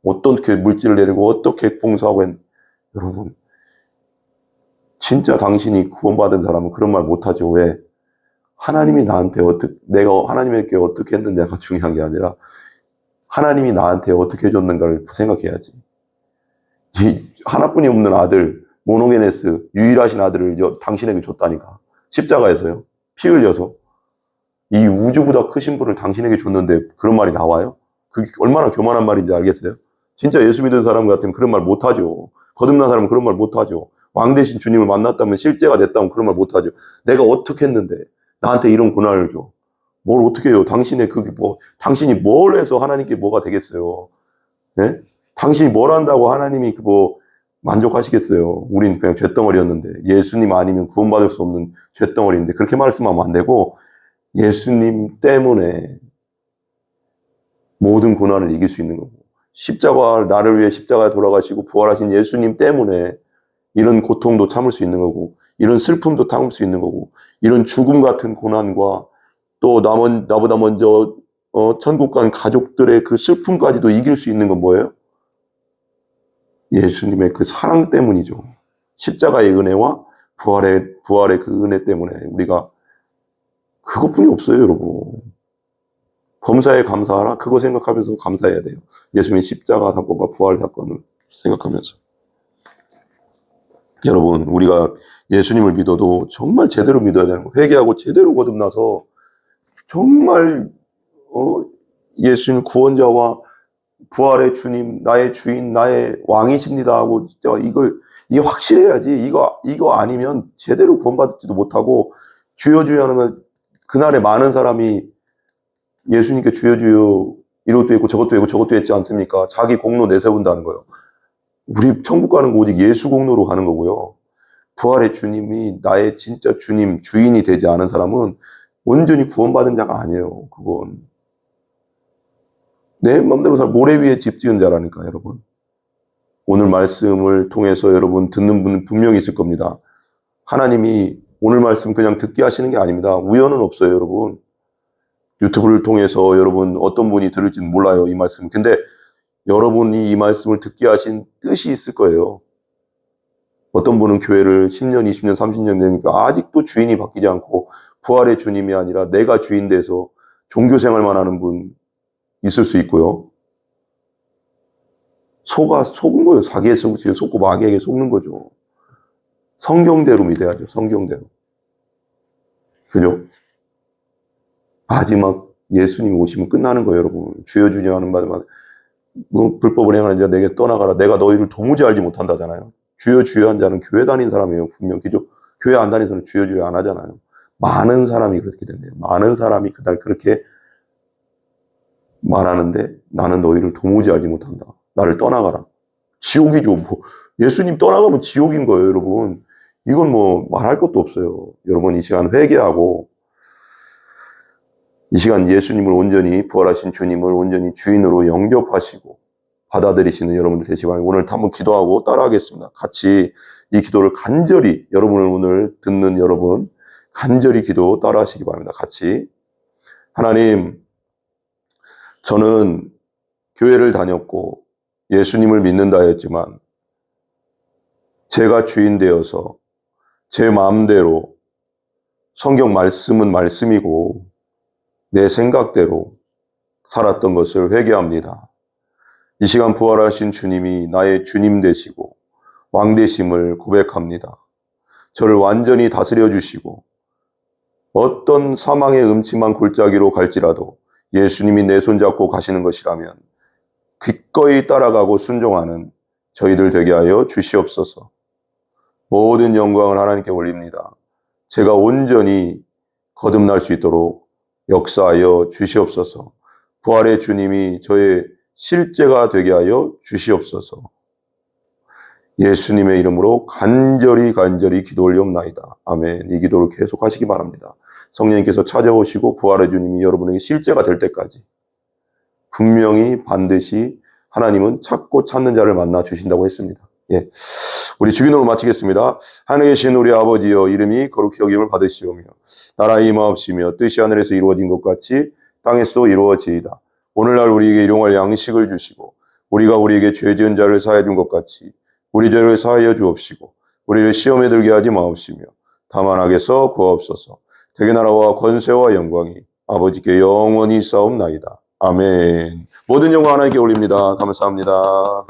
어떻게 물질을 내리고, 어떻게 봉사하고 여러분, 진짜 당신이 구원받은 사람은 그런 말 못하죠. 왜? 하나님이 나한테 내가 하나님에게 어떻게 했는지가 중요한 게 아니라, 하나님이 나한테 어떻게 해줬는가를 생각해야지. 이 하나뿐이 없는 아들, 모노게네스, 유일하신 아들을 당신에게 줬다니까. 십자가에서요. 피 흘려서. 이 우주보다 크신 분을 당신에게 줬는데 그런 말이 나와요? 그게 얼마나 교만한 말인지 알겠어요? 진짜 예수 믿는 사람 같으면 그런 말 못하죠. 거듭난 사람은 그런 말 못하죠. 왕 대신 주님을 만났다면 실제가 됐다면 그런 말 못하죠. 내가 어떻게 했는데 나한테 이런 고난을 줘. 뭘 어떻게 해요? 당신이 뭘 해서 하나님께 뭐가 되겠어요? 네? 당신이 뭘 한다고 하나님이 만족하시겠어요? 우린 그냥 쇳덩어리였는데, 예수님 아니면 구원받을 수 없는 쇳덩어리인데, 그렇게 말씀하면 안 되고, 예수님 때문에 모든 고난을 이길 수 있는 거고, 나를 위해 십자가에 돌아가시고 부활하신 예수님 때문에 이런 고통도 참을 수 있는 거고, 이런 슬픔도 참을 수 있는 거고, 이런 죽음 같은 고난과 또 나보다 먼저 천국 간 가족들의 그 슬픔까지도 이길 수 있는 건 뭐예요? 예수님의 그 사랑 때문이죠. 십자가의 은혜와 부활의 그 은혜 때문에 우리가 그것뿐이 없어요, 여러분. 범사에 감사하라. 그거 생각하면서 감사해야 돼요. 예수님의 십자가 사건과 부활 사건을 생각하면서. 여러분, 우리가 예수님을 믿어도 정말 제대로 믿어야 되는 거예요. 회개하고 제대로 거듭나서 정말 예수님 구원자와 부활의 주님, 나의 주인, 나의 왕이십니다 하고 진짜 이게 확실해야지. 이거 아니면 제대로 구원받지도 못하고 주여 주여 하면 그날에 많은 사람이 예수님께 주여 주여 이것도 했고 저것도 했고 저것도 했지 않습니까? 자기 공로 내세운다는 거예요. 우리 천국 가는 거 오직 예수 공로로 가는 거고요. 부활의 주님이 나의 진짜 주님, 주인이 되지 않은 사람은 온전히 구원받은 자가 아니에요. 그건 내 맘대로 모래 위에 집 지은 자라니까, 여러분. 오늘 말씀을 통해서 여러분 듣는 분 분명히 있을 겁니다. 하나님이 오늘 말씀 그냥 듣게 하시는 게 아닙니다. 우연은 없어요, 여러분. 유튜브를 통해서 여러분 어떤 분이 들을지는 몰라요, 이 말씀. 근데 여러분이 이 말씀을 듣게 하신 뜻이 있을 거예요. 어떤 분은 교회를 10년, 20년, 30년 되니까 아직도 주인이 바뀌지 않고 부활의 주님이 아니라 내가 주인 돼서 종교 생활만 하는 분 있을 수 있고요. 속은 거예요. 사기에 속고 마귀에게 속는 거죠. 성경대로 믿어야죠. 성경대로. 그죠? 마지막 예수님 오시면 끝나는 거예요, 여러분. 주여 주여 하는 말만 뭐 불법을 행하는 자 내게 떠나가라. 내가 너희를 도무지 알지 못한다잖아요. 주여 주여 한 자는 교회 다닌 사람이에요. 분명 기죠. 교회 안 다니는 사람은 주여 주여 안 하잖아요. 많은 사람이 그렇게 된대요. 많은 사람이 그날 그렇게 말하는데 나는 너희를 도무지 알지 못한다. 나를 떠나가라. 지옥이죠. 뭐 예수님 떠나가면 지옥인 거예요, 여러분. 이건 뭐 말할 것도 없어요. 여러분 이 시간 회개하고 이 시간 예수님을 온전히 부활하신 주님을 온전히 주인으로 영접하시고 받아들이시는 여러분들 되시기 바랍니다. 오늘 한번 기도하고 따라하겠습니다. 같이 이 기도를 간절히 여러분을 오늘 듣는 여러분 간절히 기도 따라하시기 바랍니다. 같이 하나님 저는 교회를 다녔고 예수님을 믿는다 했지만 제가 주인 되어서 제 마음대로 성경 말씀은 말씀이고 내 생각대로 살았던 것을 회개합니다. 이 시간 부활하신 주님이 나의 주님 되시고 왕 되심을 고백합니다. 저를 완전히 다스려 주시고 어떤 사망의 음침한 골짜기로 갈지라도 예수님이 내 손잡고 가시는 것이라면 기꺼이 따라가고 순종하는 저희들 되게 하여 주시옵소서. 모든 영광을 하나님께 올립니다. 제가 온전히 거듭날 수 있도록 역사하여 주시옵소서. 부활의 주님이 저의 실제가 되게 하여 주시옵소서. 예수님의 이름으로 간절히 기도 올리옵나이다. 아멘. 이 기도를 계속 하시기 바랍니다. 성령님께서 찾아오시고 부활의 주님이 여러분에게 실제가 될 때까지 분명히 반드시 하나님은 찾고 찾는 자를 만나 주신다고 했습니다. 예. 우리 주기도로 마치겠습니다. 하늘에 계신 우리 아버지여 이름이 거룩히 여김을 받으시오며 나라의 임하옵시며 뜻이 하늘에서 이루어진 것 같이 땅에서도 이루어지이다. 오늘날 우리에게 일용할 양식을 주시고 우리가 우리에게 죄 지은 자를 사하여 준 것 같이 우리 죄를 사하여 주옵시고 우리를 시험에 들게 하지 마옵시며 다만 악에서 구하옵소서. 대개 나라와 권세와 영광이 아버지께 영원히 싸움나이다. 아멘. 모든 영광 하나님께 올립니다. 감사합니다.